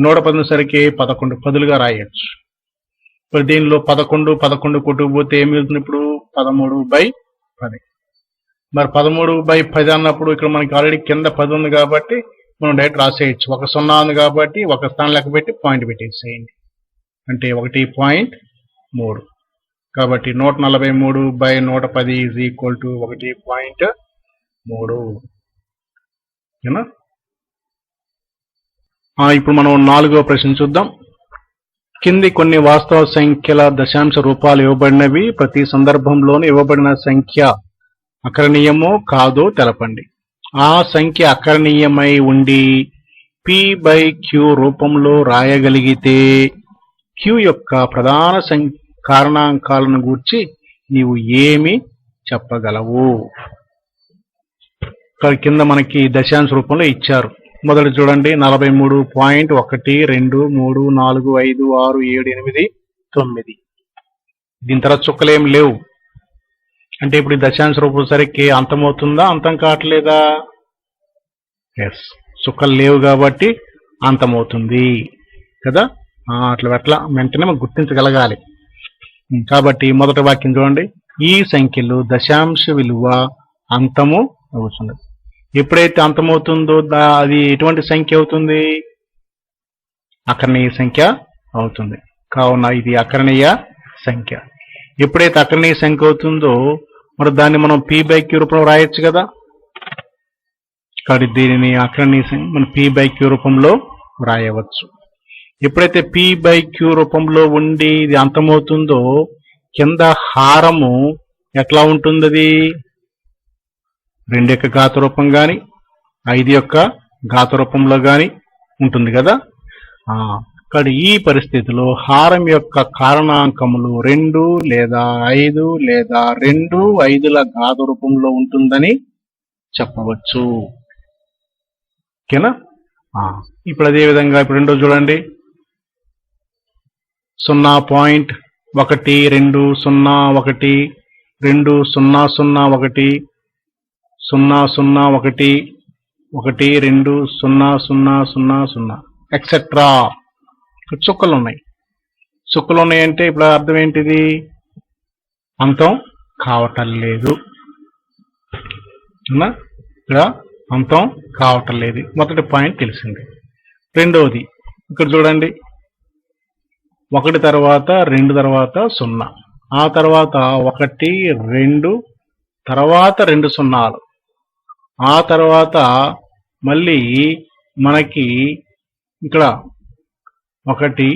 110 సరికి 11 10లుగా రాయొచ్చు. ఇప్పుడు దీనిలో 11 11 కొట్టుకుపోతే ఏం మిగులుతుంది? ఇప్పుడు 13 బై 10. మరి 13 బై 10 అన్నప్పుడు ఇక్కడ మనకి ఆల్రెడీ కింద 10 ఉంది కాబట్టి మనం డైరెక్ట్ రాసేయచ్చు. 1 0 ఉంది కాబట్టి 1 స్థానం లెక్క పెట్టి పాయింట్ పెట్టేసేయండి, అంటే 1.3. కాబట్టి 143 బై 110 ఈజ్ ఈక్వల్ టు 1.3. ఓకేనా. ఇప్పుడు మనం 4వ ప్రశ్న చూద్దాం. కింది కొన్ని వాస్తవ సంఖ్యల దశాంశ రూపాలు ఇవ్వబడినవి. ప్రతి సందర్భంలోనూ ఇవ్వబడిన సంఖ్య అకరణీయమో కాదో తెలపండి. ఆ సంఖ్య అకరణీయమై ఉండి P బై Q రూపంలో రాయగలిగితే Q యొక్క ప్రధాన కారణాంకాలను గూర్చి నీవు ఏమి చెప్పగలవు? కింద మనకి దశాంశ రూపంలో ఇచ్చారు. మొదటి చూడండి, 43.123456789. దీని తర్వాత చుక్కలేం లేవు, అంటే ఇప్పుడు దశాంశ రూపం సరికి అంతమవుతుందా? అంతం కావట్లేదా? ఎస్, చుక్కలు లేవు కాబట్టి అంతమవుతుంది కదా. అట్లా వెంటనే మనం గుర్తించగలగాలి. కాబట్టి మొదటి వాక్యం చూడండి, ఈ సంఖ్యలో దశాంశ విలువ అంతము అవుతుంది. ఎప్పుడైతే అంతమవుతుందో అది ఎటువంటి సంఖ్య అవుతుంది? అకరణీయ సంఖ్య అవుతుంది. కావున ఇది అకరణీయ సంఖ్య. ఎప్పుడైతే అకరణీయ సంఖ్య అవుతుందో మరి దాన్ని మనం P బై Q రూపంలో రాయొచ్చు కదా. కాబట్టి దీనిని అకరణీయ సంఖ్య మనం P బై Q రూపంలో రాయవచ్చు. ఎప్పుడైతే P బై Q రూపంలో ఉండి ఇది అంతమవుతుందో కింద హారము ఎట్లా ఉంటుంది? అది 2 యొక్క ఘాత రూపం కానీ 5 యొక్క ఘాత రూపంలో కానీ ఉంటుంది కదా. కాబట్టి ఈ పరిస్థితిలో హారం యొక్క కారణాంకములు 2 లేదా 5 లేదా 2 5ల ఘాత రూపంలో ఉంటుందని చెప్పవచ్చు. ఓకేనా. ఇప్పుడు అదే విధంగా ఇప్పుడు రెండో చూడండి 0.1201 2001 001 120000 ఎక్సెట్రా. చుక్కలు ఉన్నాయి. చుక్కలు ఉన్నాయంటే ఇప్పుడు అర్థం ఏంటిది? అంతం కావటం లేదు. ఇక్కడ అంతం కావటం లేదు. మొదటి పాయింట్ తెలిసింది. రెండవది ఇక్కడ చూడండి 1 తర్వాత 2 తర్వాత 0, ఆ తర్వాత 1 2 తర్వాత 2 సున్నాలు, ఆ తర్వాత మళ్ళీ మనకి ఇక్కడ 1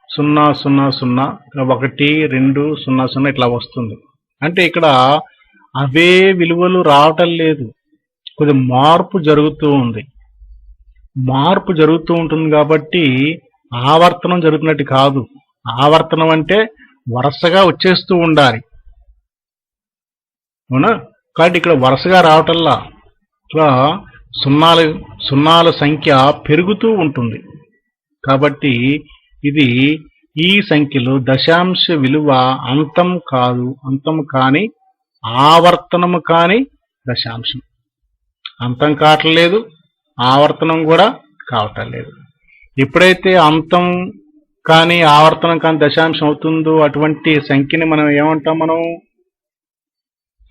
0 0 0 1 2 0 0 ఇట్లా వస్తుంది. అంటే ఇక్కడ అవే విలువలు రావటం లేదు, కొద్ది మార్పు జరుగుతూ ఉంది. మార్పు జరుగుతూ ఉంటుంది కాబట్టి ఆవర్తనం జరుగుతున్నట్టు కాదు. ఆవర్తనం అంటే వరుసగా వచ్చేస్తూ ఉండాలి, అవునా? కాబట్టి ఇక్కడ వరుసగా రావటంలా ఇక్కడ సున్నాల సంఖ్య పెరుగుతూ ఉంటుంది. కాబట్టి ఇది ఈ సంఖ్యలో దశాంశ విలువ అంతం కాదు, అంతం కాని ఆవర్తనము కాని దశాంశం. అంతం కావట్లేదు, ఆవర్తనం కూడా కావటం లేదు. ఎప్పుడైతే అంతం కానీ ఆవర్తనం కానీ దశాంశం అవుతుందో అటువంటి సంఖ్యని మనం ఏమంటాం? మనం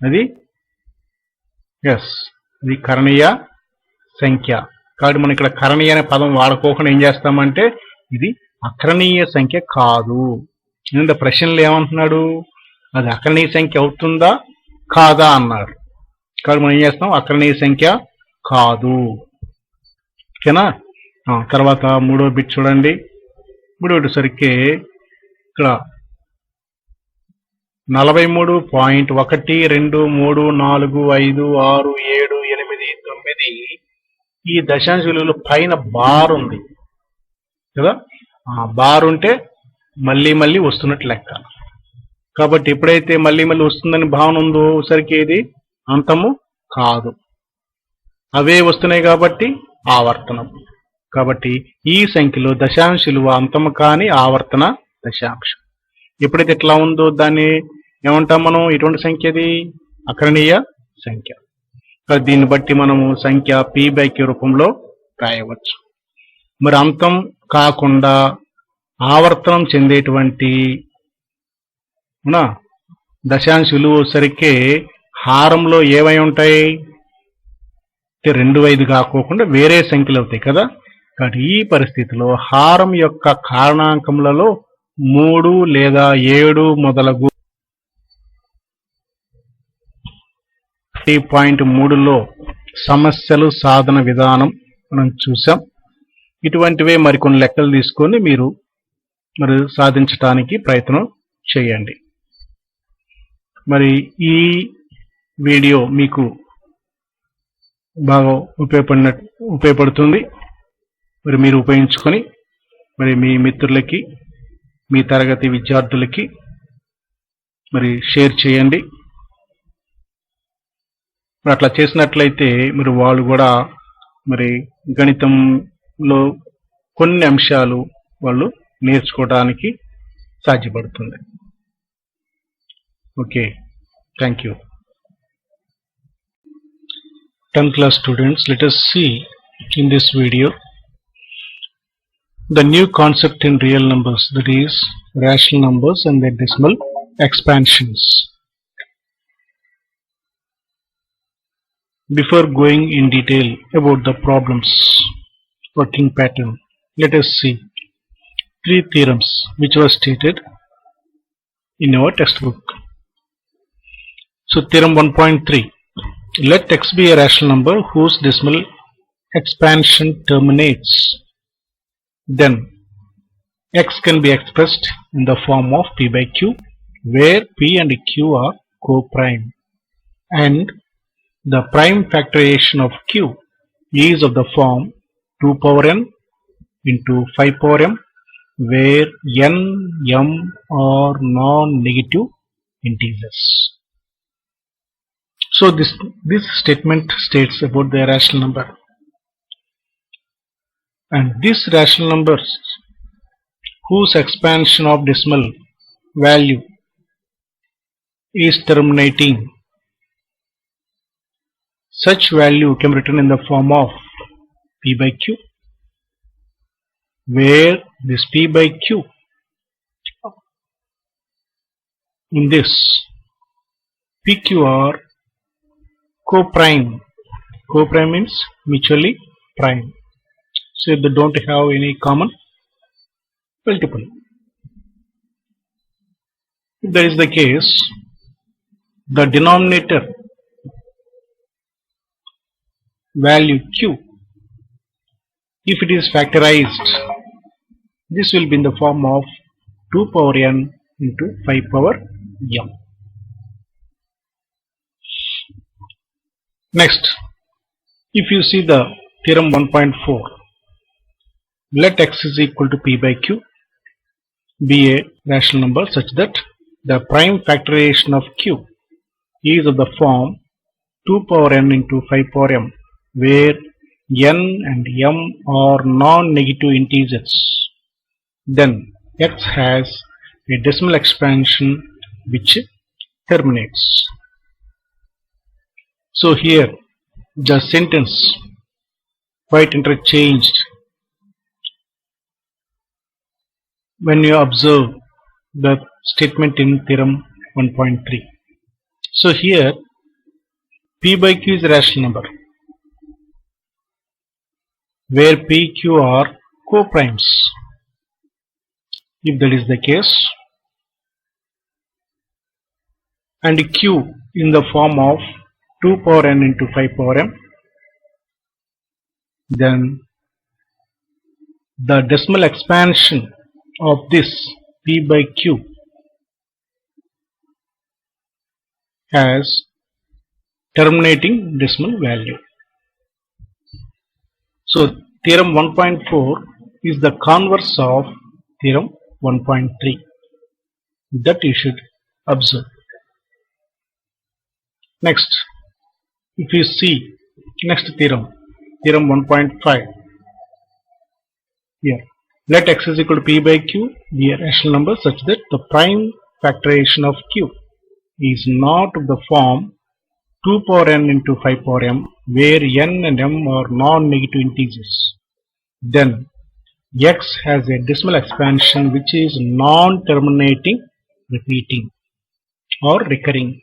అది కరణీయ సంఖ్య. కాబట్టి మనం ఇక్కడ కరణీయ అనే పదం వాడుకోకుండా ఏం చేస్తామంటే ఇది అకరణీయ సంఖ్య కాదు. ఎందుకంటే ప్రశ్నలు ఏమంటున్నాడు? అది అకరణీయ సంఖ్య అవుతుందా కాదా అన్నాడు. కాబట్టి మనం ఏం చేస్తాం? అకరణీయ సంఖ్య కాదు. ఓకేనా. తర్వాత మూడో బిట్ చూడండి. మూడోటి సరికి ఇక్కడ 43.123456789 ఈ దశాంశ విలువలు పైన బార్ ఉంది కదా. బార్ ఉంటే మళ్ళీ మళ్ళీ వస్తున్నట్టు లెక్క. కాబట్టి ఎప్పుడైతే మళ్ళీ మళ్ళీ వస్తుందని భావన ఉందో సరికి ఇది అంతము కాదు, అవే వస్తున్నాయి కాబట్టి ఆవర్తనం. కాబట్టి ఈ సంఖ్యలో దశాంశ విలువ అంతము కాని ఆవర్తన దశాంశం. ఎప్పుడైతే ఇట్లా ఉందో దాన్ని ఏమంటాం మనం? ఇటువంటి సంఖ్యది అకరణీయ సంఖ్య. దీన్ని బట్టి మనము సంఖ్య p/q రూపంలో రాయవచ్చు. మరి అంతం కాకుండా ఆవర్తనం చెందేటువంటి దశాంశ విలువ సరికే హారంలో ఏమై ఉంటాయి? 2/5 కాకోకుండా వేరే సంఖ్యలు అవుతాయి కదా. కాబట్టి ఈ పరిస్థితిలో హారం యొక్క కారణాంకములలో 3 లేదా 7 మొదలగు 3లో సమస్యలు సాధన విధానం మనం చూసాం. ఇటువంటివే మరికొన్ని లెక్కలు తీసుకొని మీరు సాధించడానికి ప్రయత్నం చేయండి. మరి ఈ వీడియో మీకు బాగా ఉపయోగపడుతుంది. మరి మీరు ఉపయోగించుకొని మరి మీ మిత్రులకి, మీ తరగతి విద్యార్థులకి మరి షేర్ చేయండి. మరి అట్లా చేసినట్లయితే మరి వాళ్ళు కూడా మరి గణితంలో కొన్ని అంశాలు వాళ్ళు నేర్చుకోవడానికి సాధ్యపడుతుంది. Okay, thank you. 10th class students, let us see in this video the new concept in real numbers, that is rational numbers and their decimal expansions. Before going in detail about the problem's working pattern, let us see 3 theorems which were stated in our textbook. So theorem 1.3, let x be a rational number whose decimal expansion terminates. Then x can be expressed in the form of p/q, where p and q are co-prime, and the prime factorization of q is of the form 2 power n into 5 power m, where n, m are non-negative integers. So this statement states about the rational number. and these rational numbers whose expansion of decimal value is terminating, such value can be written in the form of P by Q, where this P by Q in this PQ are co-prime. Co-prime means mutually prime. So they don't have any common multiple. If that is the case, the denominator value Q, if it is factorized, this will be in the form of 2 power n into 5 power m. Next, if you see the theorem 1.4, let x is equal to P by Q be a rational number such that the prime factorization of Q is of the form 2 power n into 5 power m, where n and m are non-negative integers. Then x has a decimal expansion which terminates. So here the sentence quite interchanged when you observe the statement in theorem 1.3. So here P by Q is a rational number where P, Q are co-primes. If that is the case, and Q in the form of 2 power n into 5 power m, then the decimal expansion of this P by Q has terminating decimal value. So theorem 1.4 is the converse of theorem 1.3 that you should observe. Next, if you see next theorem, theorem 1.5, here let x is equal to P by Q be a rational number such that the prime factorization of Q is not of the form 2 power n into 5 power m, where n and m are non-negative integers. Then x has a decimal expansion which is non-terminating, repeating or recurring.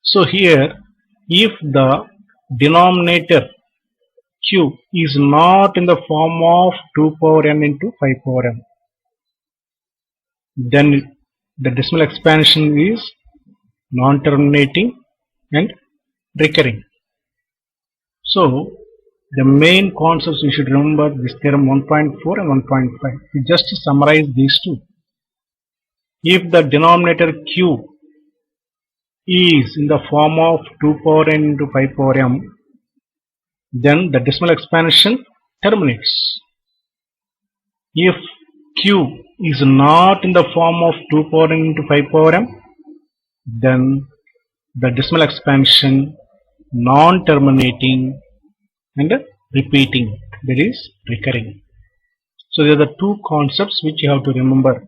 So here if the denominator Q is not in the form of 2 power n into 5 power m, then the decimal expansion is non-terminating and recurring. So the main concepts you should remember this theorem 1.4 and 1.5. We just summarize these two. If the denominator Q is in the form of 2 power n into 5 power m, then the decimal expansion terminates. If Q is not in the form of 2 power n into 5 power m, then the decimal expansion non-terminating and repeating, that is recurring. So these are the two concepts which you have to remember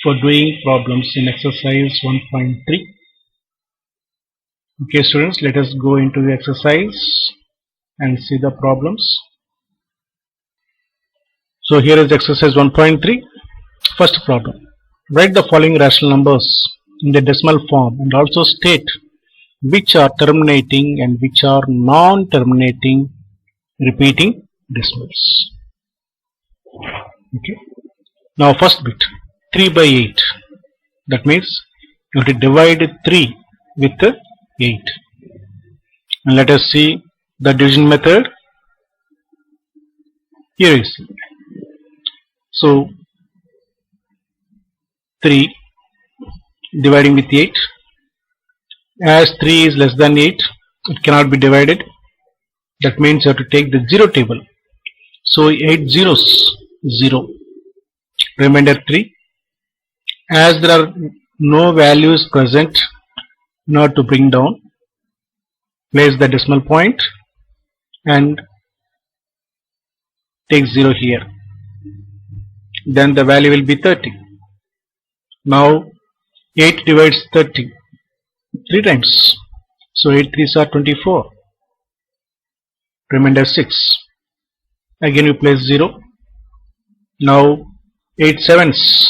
for doing problems in exercise 1.3. Okay students, let us go into the exercise and see the problems. So here is exercise 1.3. First problem. Write the following rational numbers in the decimal form and also state which are terminating and which are non-terminating repeating decimals. Okay. Now first bit, 3 by 8. That means you have to divide 3 with 8. And let us see the division method. Here is so 3 dividing with 8. As 3 is less than 8, it cannot be divided. That means you have to take the 0 table. So 8 zeros, 0. Remainder 3. As there are no values present, not to bring down, place the decimal point and take 0 here. Then the value will be 30. Now 8 divides 30 3 times. So 8 3s are 24. Remainder 6. Again you place 0. Now 8 7s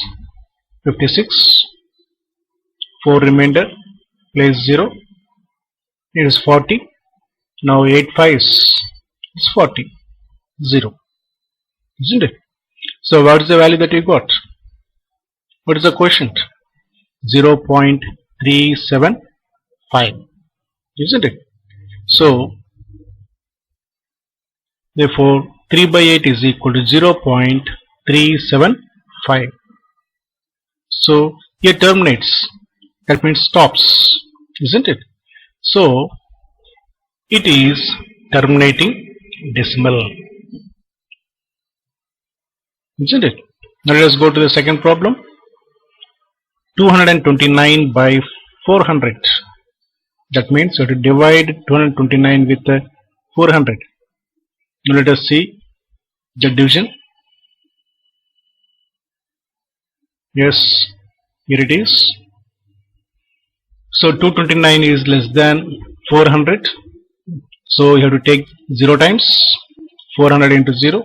56. 4 remainder. Place 0. It is 40. Now 8 5s is 40. 0. Isn't it? So what is the value that you got? What is the quotient? 0.375. Isn't it? So therefore 3 by 8 is equal to 0.375. So here terminates. That means stops. Isn't it? So it is terminating decimal. Isn't it? Now let us go to the second problem. 229 by 400. That means you have to divide 229 with 400. Now let us see the division. Yes, here it is. So 229 is less than 400. So you have to take 0 times 400 into 0.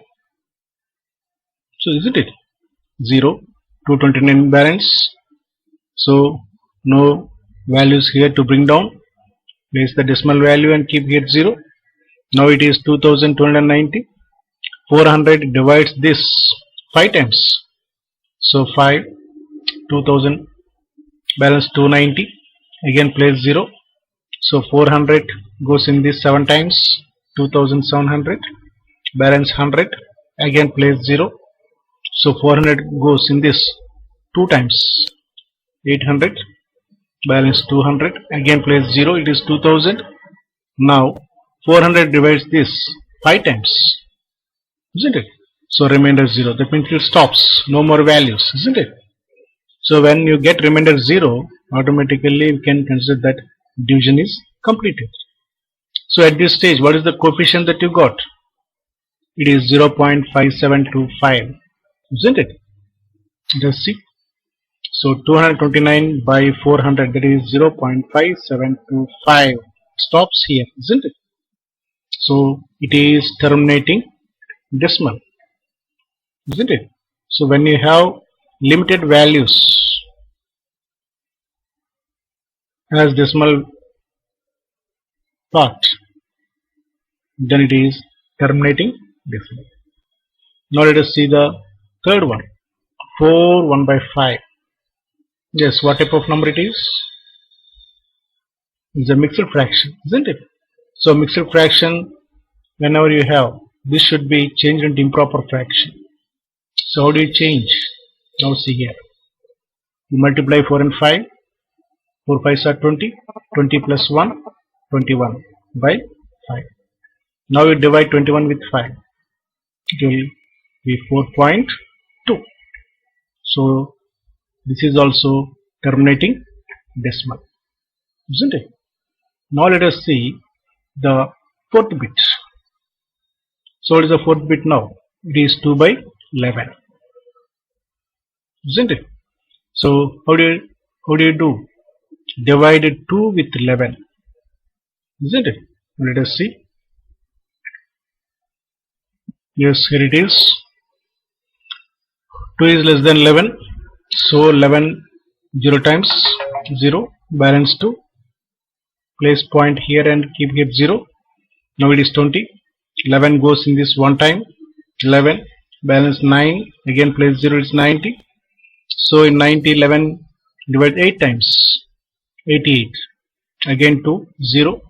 So isn't it? 0, 229 balance. So no values here to bring down. Place the decimal value and keep here 0. Now it is 2290. 400 divides this 5 times. So 5, 2000, balance 290. Again place 0. So 400 goes in this 7 times. 2700. Balance 100. Again place 0. So 400 goes in this 2 times. 800. Balance 200. Again place 0. It is 2000. Now 400 divides this 5 times. Isn't it? So remainder 0. That means it stops. No more values. Isn't it? So when you get remainder 0, automatically you can consider that division is completed. So at this stage, what is the coefficient that you got? It is 0.5725. Isn't it? Let us see. So 229 by 400, that is 0.5725. Stops here, isn't it? So it is terminating decimal, isn't it? So when you have limited values as decimal part, then it is terminating decimal. Now let us see the third one. 4 1 by 5. Yes, what type of number it is? It's a mixed fraction, isn't it? So mixed fraction, whenever you have, this should be changed into improper fraction. So how do you change? Now see here. You multiply 4 and 5. 4 5s are 20. 20 plus 1, 21 by 5. Now you divide 21 with 5. It will be 4.2. So this is also terminating decimal, isn't it? Now let us see the fourth bit. So what is the fourth bit now? It is 2 by 11, isn't it? So how do you do? Divide 2 with 11, isn't it? Let us see. Yes, here it is. 2 is less than 11. So 11 0 times 0, balance 2. Place point here and keep it 0. Now it is 20. 11 goes in this one time. 11, balance 9. Again place 0, it's 90. So in 90, 11 divide 8 times. 88. Again 2, 0.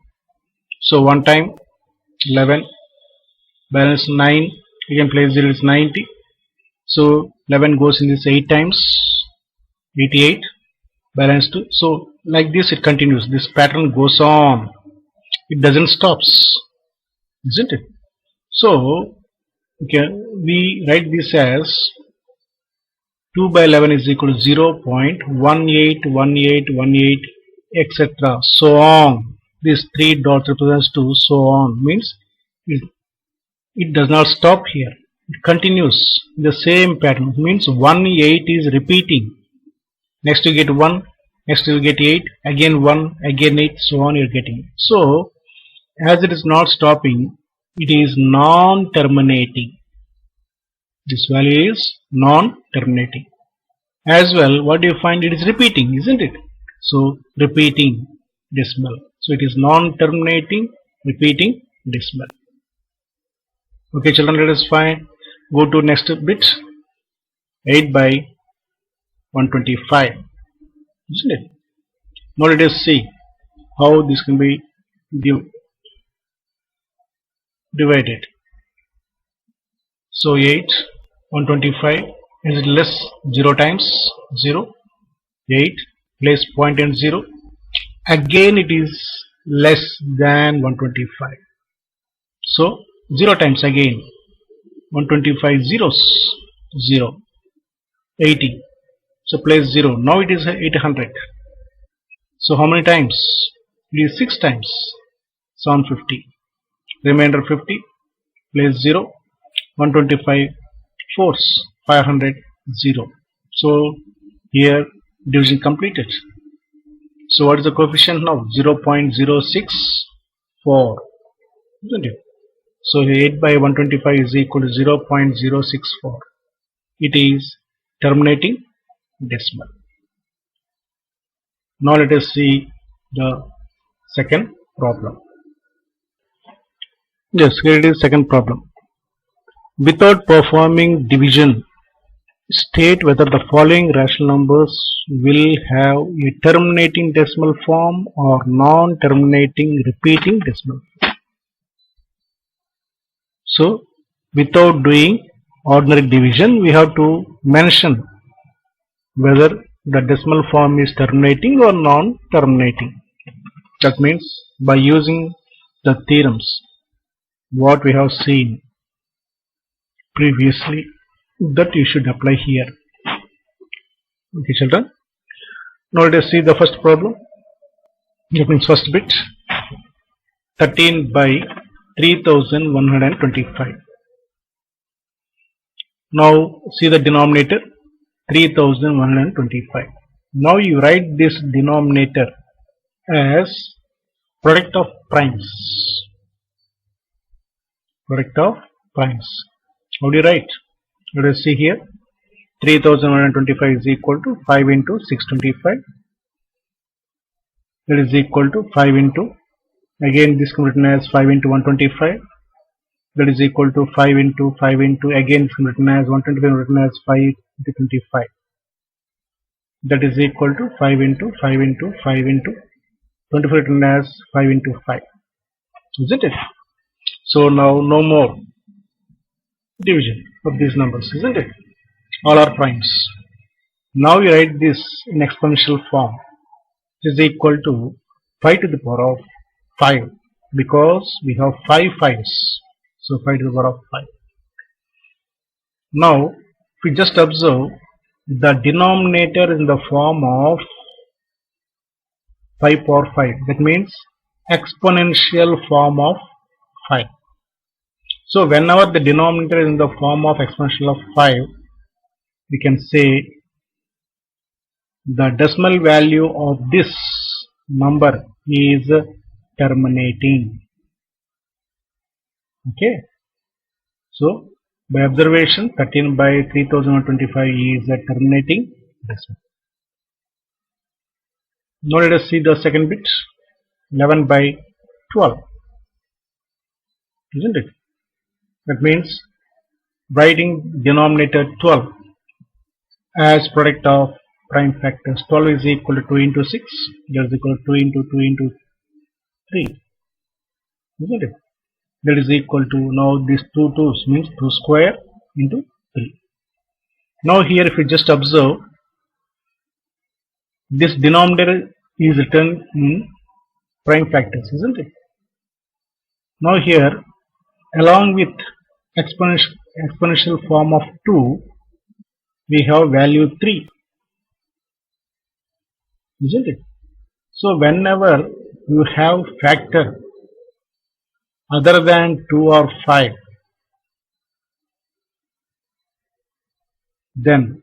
So one time 11, balance 9. Again place 0, it's 90. So 11 goes in this 8 times. 88. Balance 2. So like this it continues. This pattern goes on. It doesn't stops, isn't it? So we write this as 2 by 11 is equal to 0.181818 etc. So on. This 3 dots represents 2. So on means it does not stop here. It continues the same pattern. It means 1, 8 is repeating. Next you get 1, next you get 8, again 1, again 8, so on you're getting. So, as it is not stopping, it is non-terminating. This value is non-terminating. As well, what do you find? It is repeating, isn't it? So, repeating decimal. So, it is non-terminating, repeating decimal. Okay, children, let us find. Go to next bit. 8 by 125. Isn't it? Now let us see how this can be divided. So 8, 125 is less 0 times 0. 8 place point and 0. Again it is less than 125. So 0 times again. 125 zeros. 0. 80. So place 0. Now it is 800. So how many times? It is 6 times. 750. Remainder 50. Place 0. 125 fours. 500. 0. So here division completed. So what is the coefficient now? 0.064. Isn't it? So 8 by 125 is equal to 0.064. It is terminating decimal. Now let us see the second problem. Yes, here it is second problem. Without performing division, state whether the following rational numbers will have a terminating decimal form or non-terminating repeating decimal. So, without doing ordinary division, we have to mention whether the decimal form is terminating or non-terminating. That means by using the theorems what we have seen previously, that you should apply here. Okay, children. Now let us see the first problem. That means first bit. 13 by 3125. Now see the denominator. 3125. Now you write this denominator as product of primes. Product of primes. How do you write? Let us see here. 3125 is equal to 5 into 625. That is equal to 5 into, again this can be written as 5 into 125. That is equal to 5 into 5 into, again this can be written as 125 written as 5 into 25. That is equal to 5 into 5 into 5 into 25 written as 5 into 5. Isn't it? So now no more division of these numbers, isn't it? All are primes. Now we write this in exponential form. It is equal to 5 to the power of 5 because we have 5 5s. So 5 to the power of 5. Now if we just observe, the denominator is in the form of 5 power 5. That means exponential form of 5. So whenever the denominator is in the form of exponential of 5, we can say the decimal value of this number is terminating. Okay. So by observation, 13 by 3025 is a terminating decimal. Now let us see the second bit. 11 by 12. Isn't it? That means writing denominator 12 as product of prime factors. 12 is equal to 2 into 6. That is equal to 2 into 2 into 3. Isn't it? That is equal to, now these two 2's means 2 square into 3. Now here if you just observe, this denominator is written in prime factors, isn't it? Now here, along with exponential form of 2, we have value 3, isn't it? So whenever you have factor other than 2 or 5, then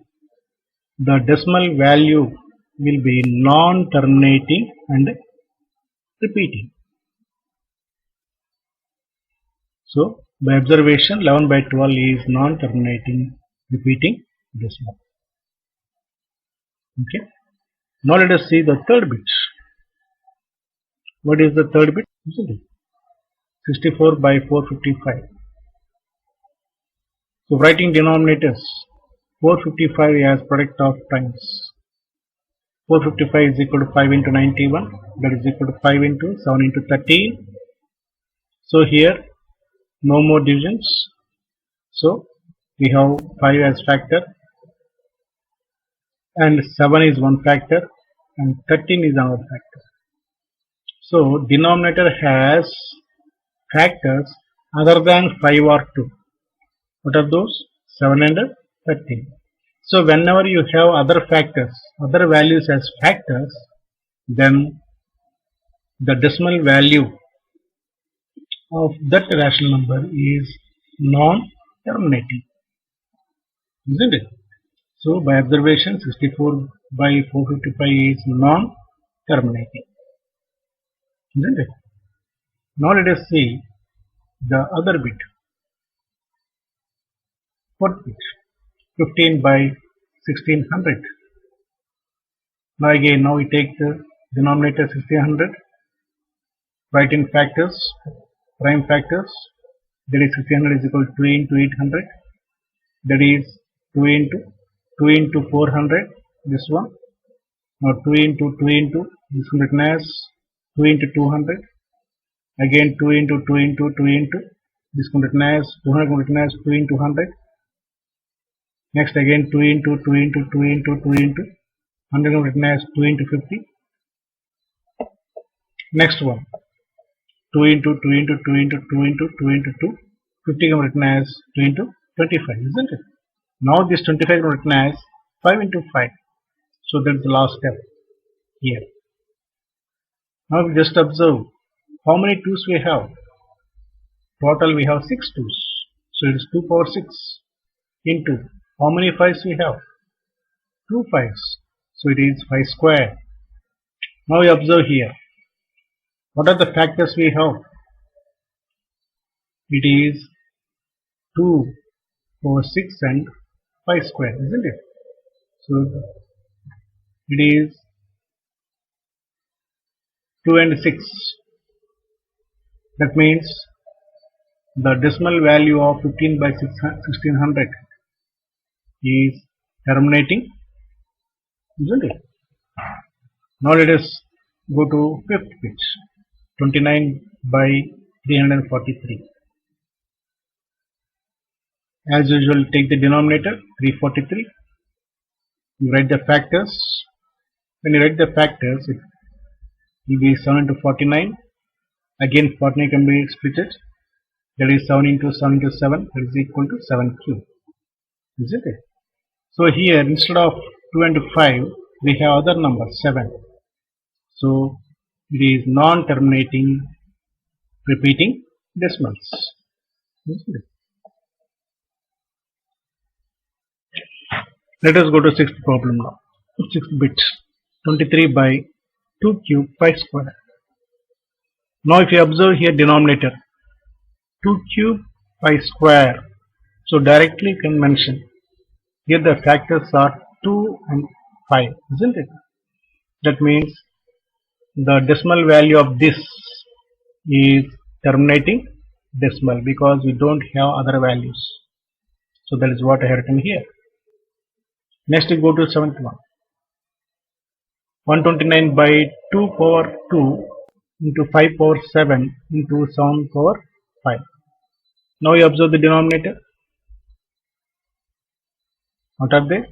the decimal value will be non-terminating and repeating. So by observation, 11 by 12 is non-terminating repeating decimal. Okay. Now let us see the third bit. What is the third bit? 64 by 455. So writing denominators, 455 as product of times. 455 is equal to 5 into 91, that is equal to 5 into 7 into 13. So here no more divisions. So we have 5 as factor, and 7 is one factor, and 13 is another factor. So denominator has factors other than 5 or 2. What are those? 7 and 13. So whenever you have other factors, other values as factors, then the decimal value of that rational number is non-terminating, isn't it? So by observation, 64 by 455 is non-terminating, isn't it? Now let us see the other bit. Fourth bit, 15 by 1600. Now again, now we take the denominator 1600, write in factors, prime factors, that is 1600 is equal to 2 into 800, that is 2 into 400, this one. Now 2 into this one written as 2 into 200, again 2 into this one written as 200 written as 2 into 100. Next again 2 into 100 written as 2 into 50. Next one 2 into 2, 50 written as 2 into 25, isn't it? Now this 25 written as 5 into 5. So that is the last step here. Now we just observe how many 2's we have. Total we have 6 2's. So it is 2 power 6 into how many 5's we have? 2 5's. So it is 5 square. Now we observe here. What are the factors we have? It is 2 power 6 and 5 square, isn't it? So it is 2 and 6. That means the decimal value of 15 by 1600 is terminating, isn't it? Now let us go to fifth bit, 29 by 343. As usual, take the denominator 343. You write the factors. When you write the factors, it will be 7 into 49. Again 49 can be split. That is 7 into 7 into 7, that is equal to 7 cube, isn't it? So here instead of 2 and 5 we have other number 7. So it is non-terminating repeating decimals, isn't it? Let us go to sixth problem now. Sixth bit, 23 by 2 cube 5 square. Now if you observe here denominator 2 cube 5 square, so directly you can mention here the factors are 2 and 5, isn't it? That means the decimal value of this is terminating decimal because we don't have other values. So that is what I have written here. Next we go to seventh one. 129 by 2 power 2 into 5 power 7 into 7 power 5. Now you observe the denominator. What are they?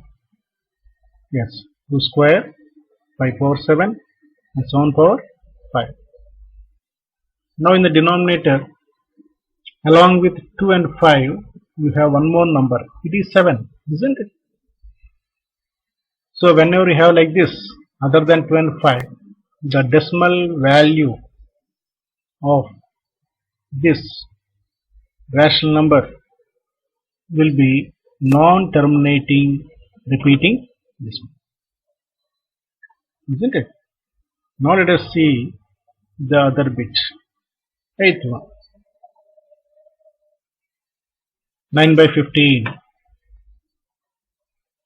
Yes, 2 square, 5 power 7 and 7 power 5. Now in the denominator, along with 2 and 5, you have one more number. It is 7, isn't it? So whenever you have like this, other than 2 and 5, the decimal value of this rational number will be non-terminating repeating this one, isn't it? Now let us see the other bit, 8th one, 9 by 15.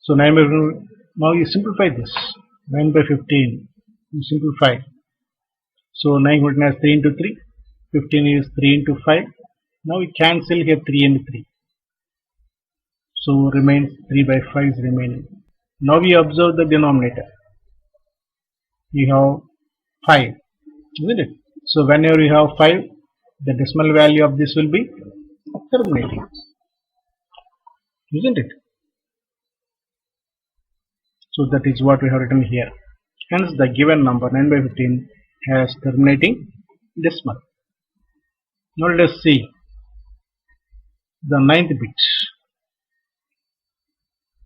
So 9 by 15, now you simplify this, 9 by 15, you simplify. So 9 written as 3 into 3, 15 is 3 into 5. Now we cancel here 3 and 3. So remains 3 by 5 is remaining. Now we observe the denominator. We have 5, isn't it? So whenever you have 5, the decimal value of this will be terminating, isn't it? So that is what we have written here. Hence the given number 9 by 15 has terminating decimal. Now let us see the 9th bit.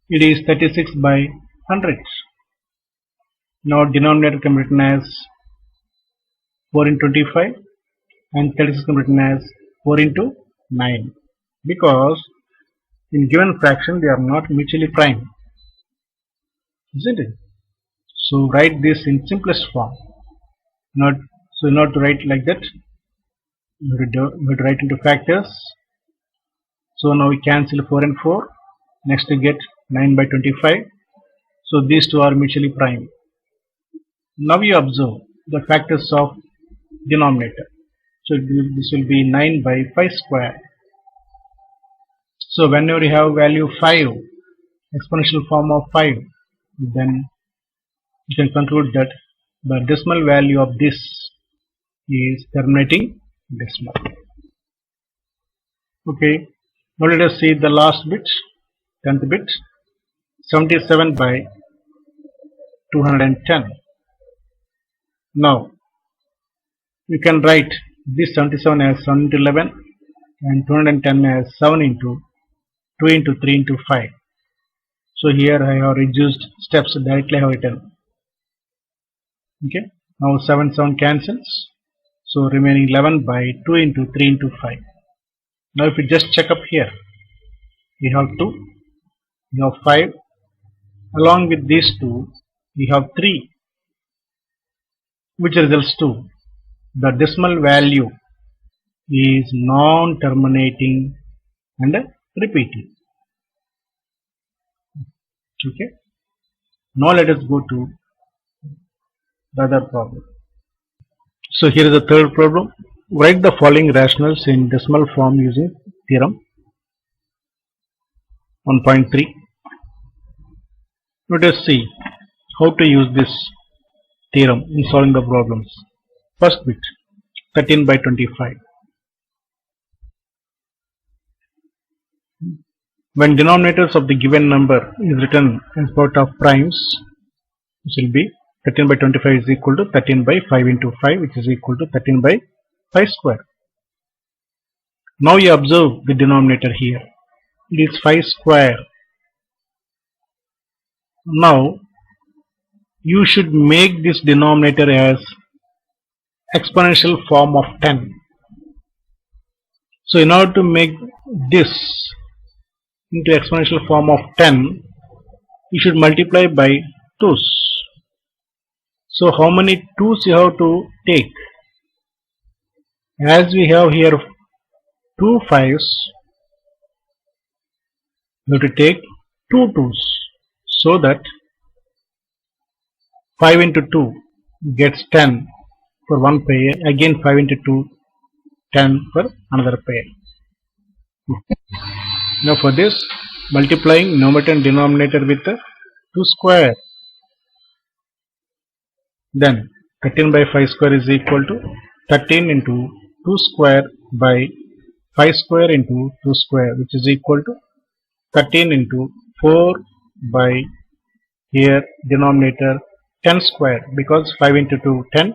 It is 36 by 100. Now denominator can be written as 4 into 25 and 36 can be written as 4 into 9, because in given fraction they are not mutually prime, isn't it? So write this in simplest form. Not to write like that. You have to write into factors. So now we cancel 4 and 4. Next we get 9 by 25. So these two are mutually prime. Now we observe the factors of denominator. So this will be 9 by 5 square. So whenever you have value 5, exponential form of 5, then you can conclude that the decimal value of this is terminating decimal. Okay, now let us see the last bit, 10th bit, 77 by 210. Now you can write this 77 as 7 into 11 and 210 as 7 into 2 into 3 into 5. So here I have reduced steps, directly I have written. Okay, now 7 cancels, so remaining 11 by 2 into 3 into 5. Now if you just check up here, we have 2, we have 5, along with these 2 we have 3, which results to the decimal value is non-terminating and repeating. Okay, now let us go to the other problem. So here is the third problem. Write the following rationals in decimal form using theorem 1.3. Let us see how to use this theorem in solving the problems. First bit, 13 by 25. When denominators of the given number is written as part of primes, this will be 13 by 25 is equal to 13 by 5 into 5, which is equal to 13 by 5 square. Now you observe the denominator here. It is 5 square. Now you should make this denominator as exponential form of 10. So in order to make this into exponential form of 10, you should multiply by 2's. So how many 2's you have to take? As we have here 2 5's, you have to take 2 2's, so that 5 into 2 gets 10 for one pair, again 5 into 2, 10 for another pair. Now for this, multiplying numerator and denominator with 2 square, then 13 by 5 square is equal to 13 into 2 square by 5 square into 2 square, which is equal to 13 into 4 by here denominator 10 square, because 5 into 2 10,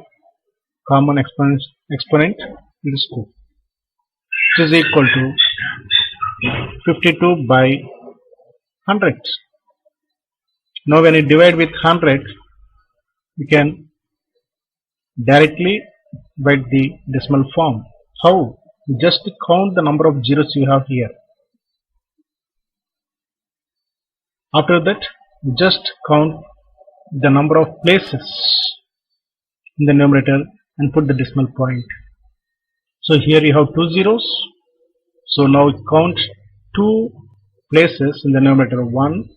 common exponent is 2, which is equal to 52 by 100. Now when you divide with 100, you can directly write the decimal form. How? Just count the number of zeros you have here. After that, just count the number of places in the numerator and put the decimal point. So here you have 2 zeros. So now count 2 places in the numerator, 1,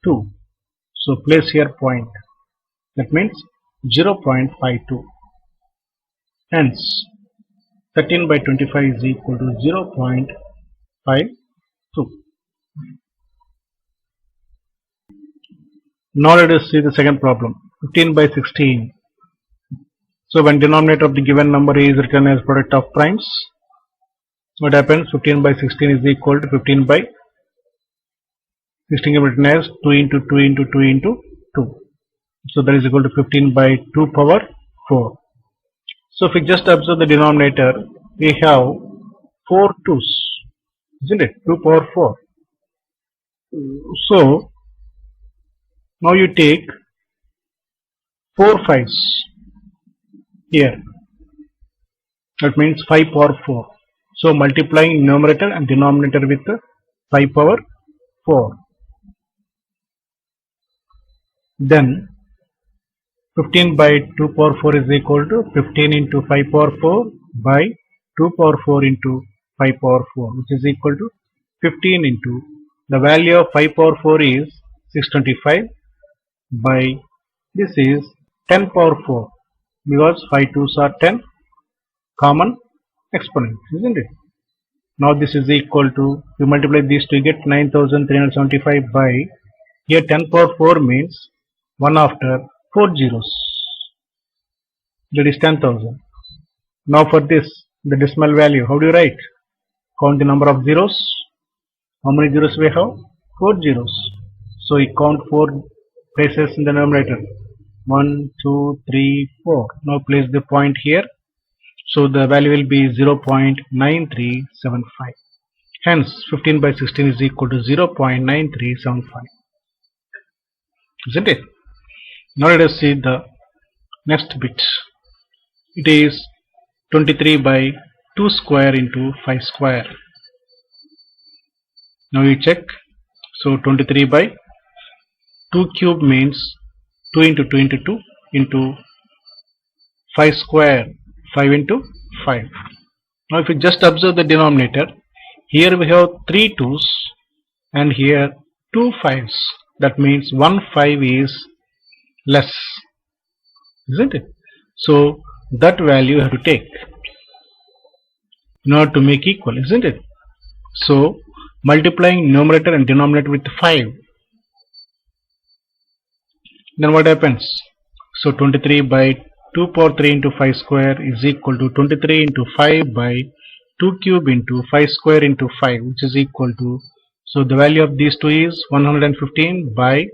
2. So place here point. That means 0.52. Hence 13 by 25 is equal to 0.52. Now let us see the second problem. 15 by 16. So when denominator of the given number is written as product of primes, what happens? 15 by 16 is equal to 15 by 16 written as 2 into 2 into 2 into 2. So that is equal to 15 by 2 power 4. So if we just observe the denominator, we have 4 2's, isn't it? 2 power 4. So now you take 4 5's here. That means 5 power 4. So multiplying numerator and denominator with 5 power 4. Then 15 by 2 power 4 is equal to 15 into 5 power 4 by 2 power 4 into 5 power 4, which is equal to 15 into the value of 5 power 4 is 625 by this is 10 power 4, because 5 2's are 10, common exponent, isn't it? Now this is equal to, you multiply these to get 9375 by, here 10 power 4 means 1 after 4 zeros, that is 10,000. Now for this, the decimal value, how do you write? Count the number of zeros. How many zeros we have? 4 zeros. So you count 4 places in the numerator. 1, 2, 3, 4. Now place the point here. So the value will be 0.9375. Hence 15 by 16 is equal to 0.9375. Isn't it? Now let us see the next bit. It is 23 by 2 square into 5 square. Now we check. So 23 by 2 cube means 2 into 2 into 2 into 5 square, 5 into 5. Now if you just observe the denominator, here we have 3 2's and here 2 5's. That means 1 5 is less, isn't it? So that value you have to take in order to make equal, isn't it? So multiplying numerator and denominator with 5, then what happens? So 23 by 2 power 3 into 5 square is equal to 23 into 5 by 2 cube into 5 square into 5, which is equal to, so the value of these two is 115 by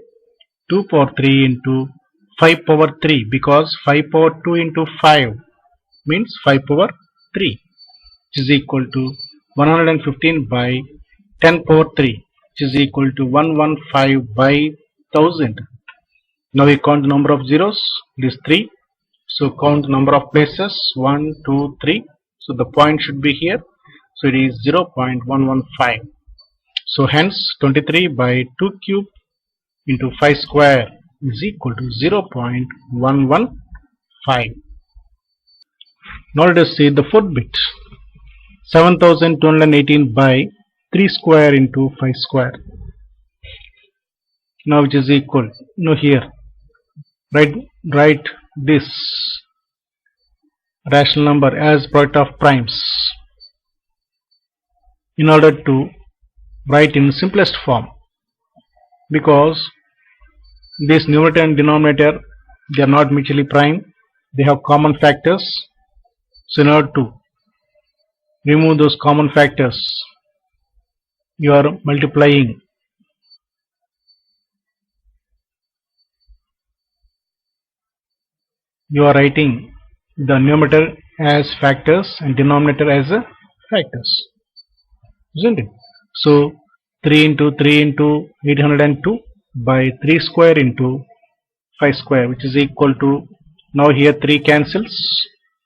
2 power 3 into 5 power 3, because 5 power 2 into 5 means 5 power 3, which is equal to 115 by 10 power 3, which is equal to 115 by 1000. Now we count the number of zeros, it is 3. So count the number of places, 1, 2, 3. So the point should be here. So it is 0.115. So hence 23 by 2 cube into 5 square is equal to 0.115. Now let us see the fourth bit. 7218 by 3 square into 5 square. Now which is equal, now here write this rational number as product of primes in order to write in simplest form, because this numerator and denominator, they are not mutually prime, they have common factors. So in order to remove those common factors, you are multiplying you are writing the numerator as factors and denominator as factors, isn't it? So 3 into 3 into 802 by 3 square into 5 square, which is equal to, now here 3 cancels,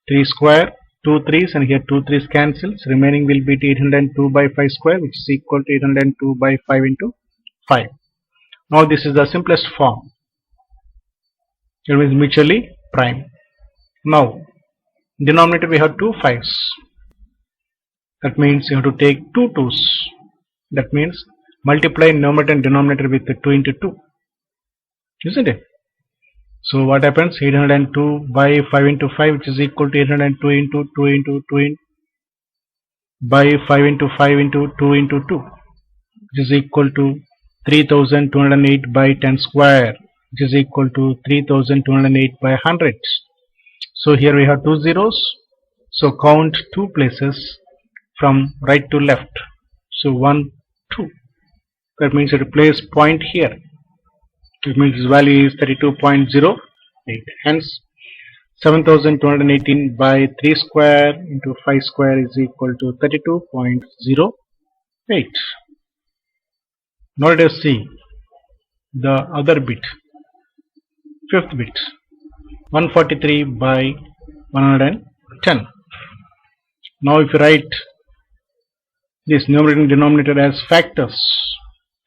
3 square, 2 3's, and here 2 3's cancels, remaining will be 802 by 5 square, which is equal to 802 by 5 into 5. Now this is the simplest form. It means mutually prime. Now denominator we have two 5s. That means you have to take two 2's. That means multiply numerator and denominator with 2 into 2. Isn't it? So what happens? 802 by 5 into 5, which is equal to 802 into 2 into 2 by 5 into 5 into 2 into 2, which is equal to 3208 by 10 square, which is equal to 3208 by 100. So here we have two zeros. So count two places from right to left. So 1, 2. That means you replace point here. It means its value is 32.08. Hence 7218 by 3 square into 5 square is equal to 32.08. Now let us see the other bit, fifth bit, 143 by 110. Now if you write this numerator and denominator as factors,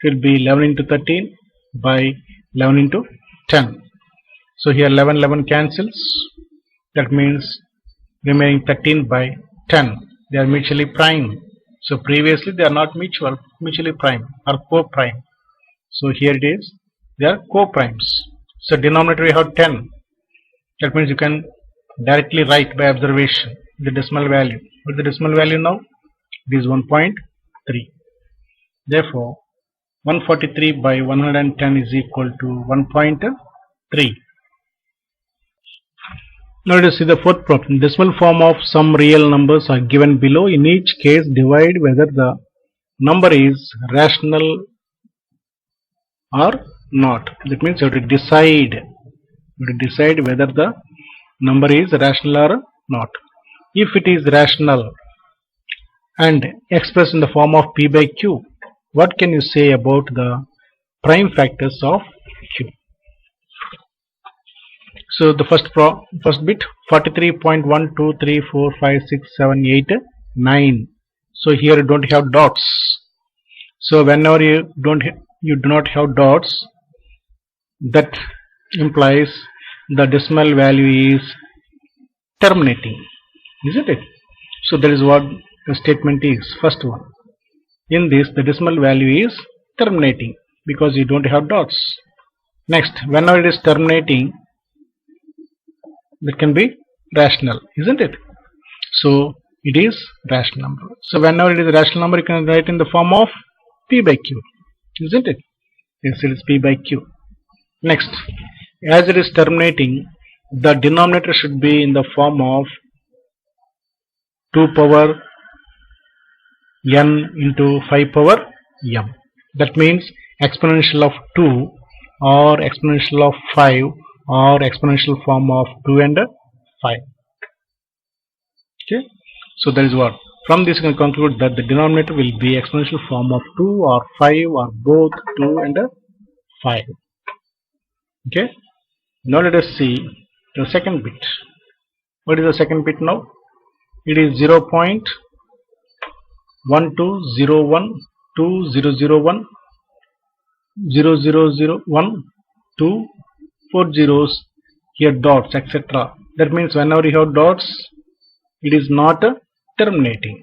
it will be 11 into 13 by 11 into 10. So here 11 cancels. That means remaining 13 by 10. They are mutually prime. So previously they are not mutually prime or co-prime. So here it is, they are co-primes. So denominator we have 10. That means you can directly write by observation the decimal value. What is the decimal value now? It is 1.3. Therefore 143 by 110 is equal to 1.3. Now let us see the fourth problem. Decimal form of some real numbers are given below. In each case, divide whether the number is rational or not. That means you have to decide. Whether the number is rational or not. If it is rational and expressed in the form of p by q, what can you say about the prime factors of q? So the first bit, 43.1, 2, 3, 4, 5, 6, 7, 8, 9. So here you don't have dots. So whenever you do not have dots, that implies the decimal value is terminating, isn't it? So that is what the statement is. First one. In this, the decimal value is terminating because you don't have dots. Next, whenever it is terminating, that can be rational, isn't it? So it is rational number. So whenever it is a rational number, you can write in the form of p by q, isn't it? Yes, it is p by q. Next, as it is terminating, the denominator should be in the form of 2 power n into 5 power m. That means exponential of 2 or exponential of 5 or exponential form of 2 and 5. Okay, so that is what. From this you can conclude that the denominator will be exponential form of 2 or 5 or both 2 and 5. Okay, now let us see the second bit. What is the second bit now? It is 0.12012001 0001 2 4 zeros, here dots, etc. That means whenever you have dots, it is not terminating.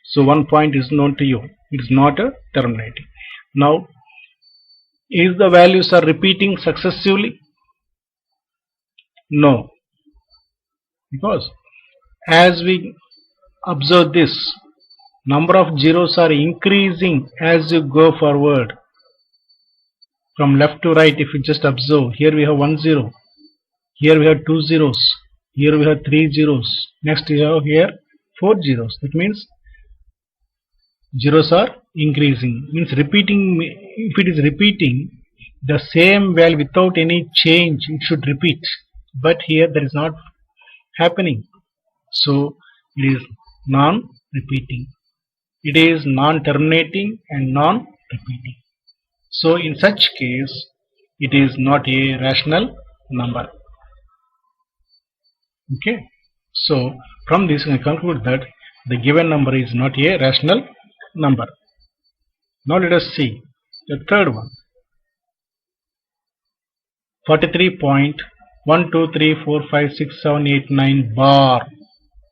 So 1 point is known to you. It is not terminating. Now, is the values are repeating successively? No. Because as we observe this, number of zeros are increasing as you go forward. From left to right, if you just observe, here we have 1 0, here we have 2 zeros, here we have 3 zeros, next we have here 4 zeros. That means zeros are increasing, means repeating. If it is repeating the same value without any change, it should repeat, but here that is not happening. So it is non-repeating, it is non-terminating and non-repeating. So in such case, it is not a rational number. Okay. So from this we conclude that the given number is not a rational number. Now let us see the third one. 43.123456789 bar.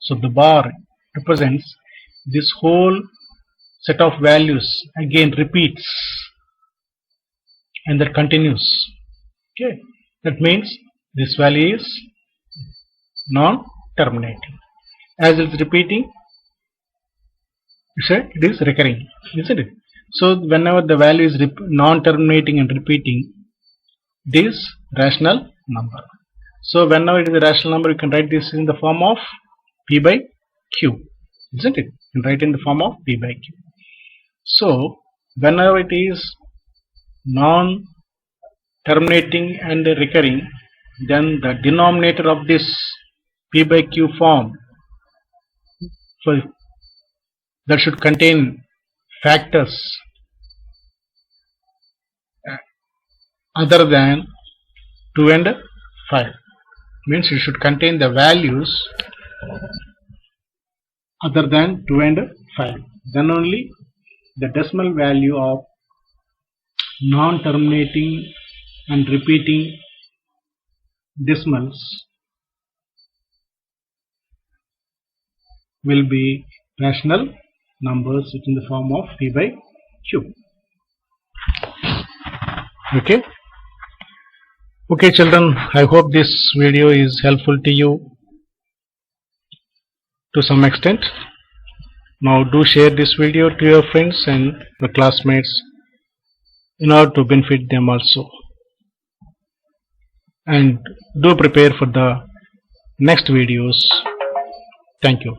So the bar represents this whole set of values, again repeats and that continues. Okay, that means this value is non-terminating. As it's repeating, it is recurring, isn't it? So whenever the value is non-terminating and repeating, it is rational number. So whenever it is a rational number, you can write this in the form of P by Q, isn't it? You can write in the form of P by Q. So whenever it is non-terminating and recurring, then the denominator of this P by Q form, so that should contain factors other than 2 and 5. Means it should contain the values other than 2 and 5. Then only the decimal value of non-terminating and repeating decimals will be rational numbers in the form of P by Q. Okay children, I hope this video is helpful to you to some extent. Now do share this video to your friends and your classmates in order to benefit them also, and do prepare for the next videos. Thank you.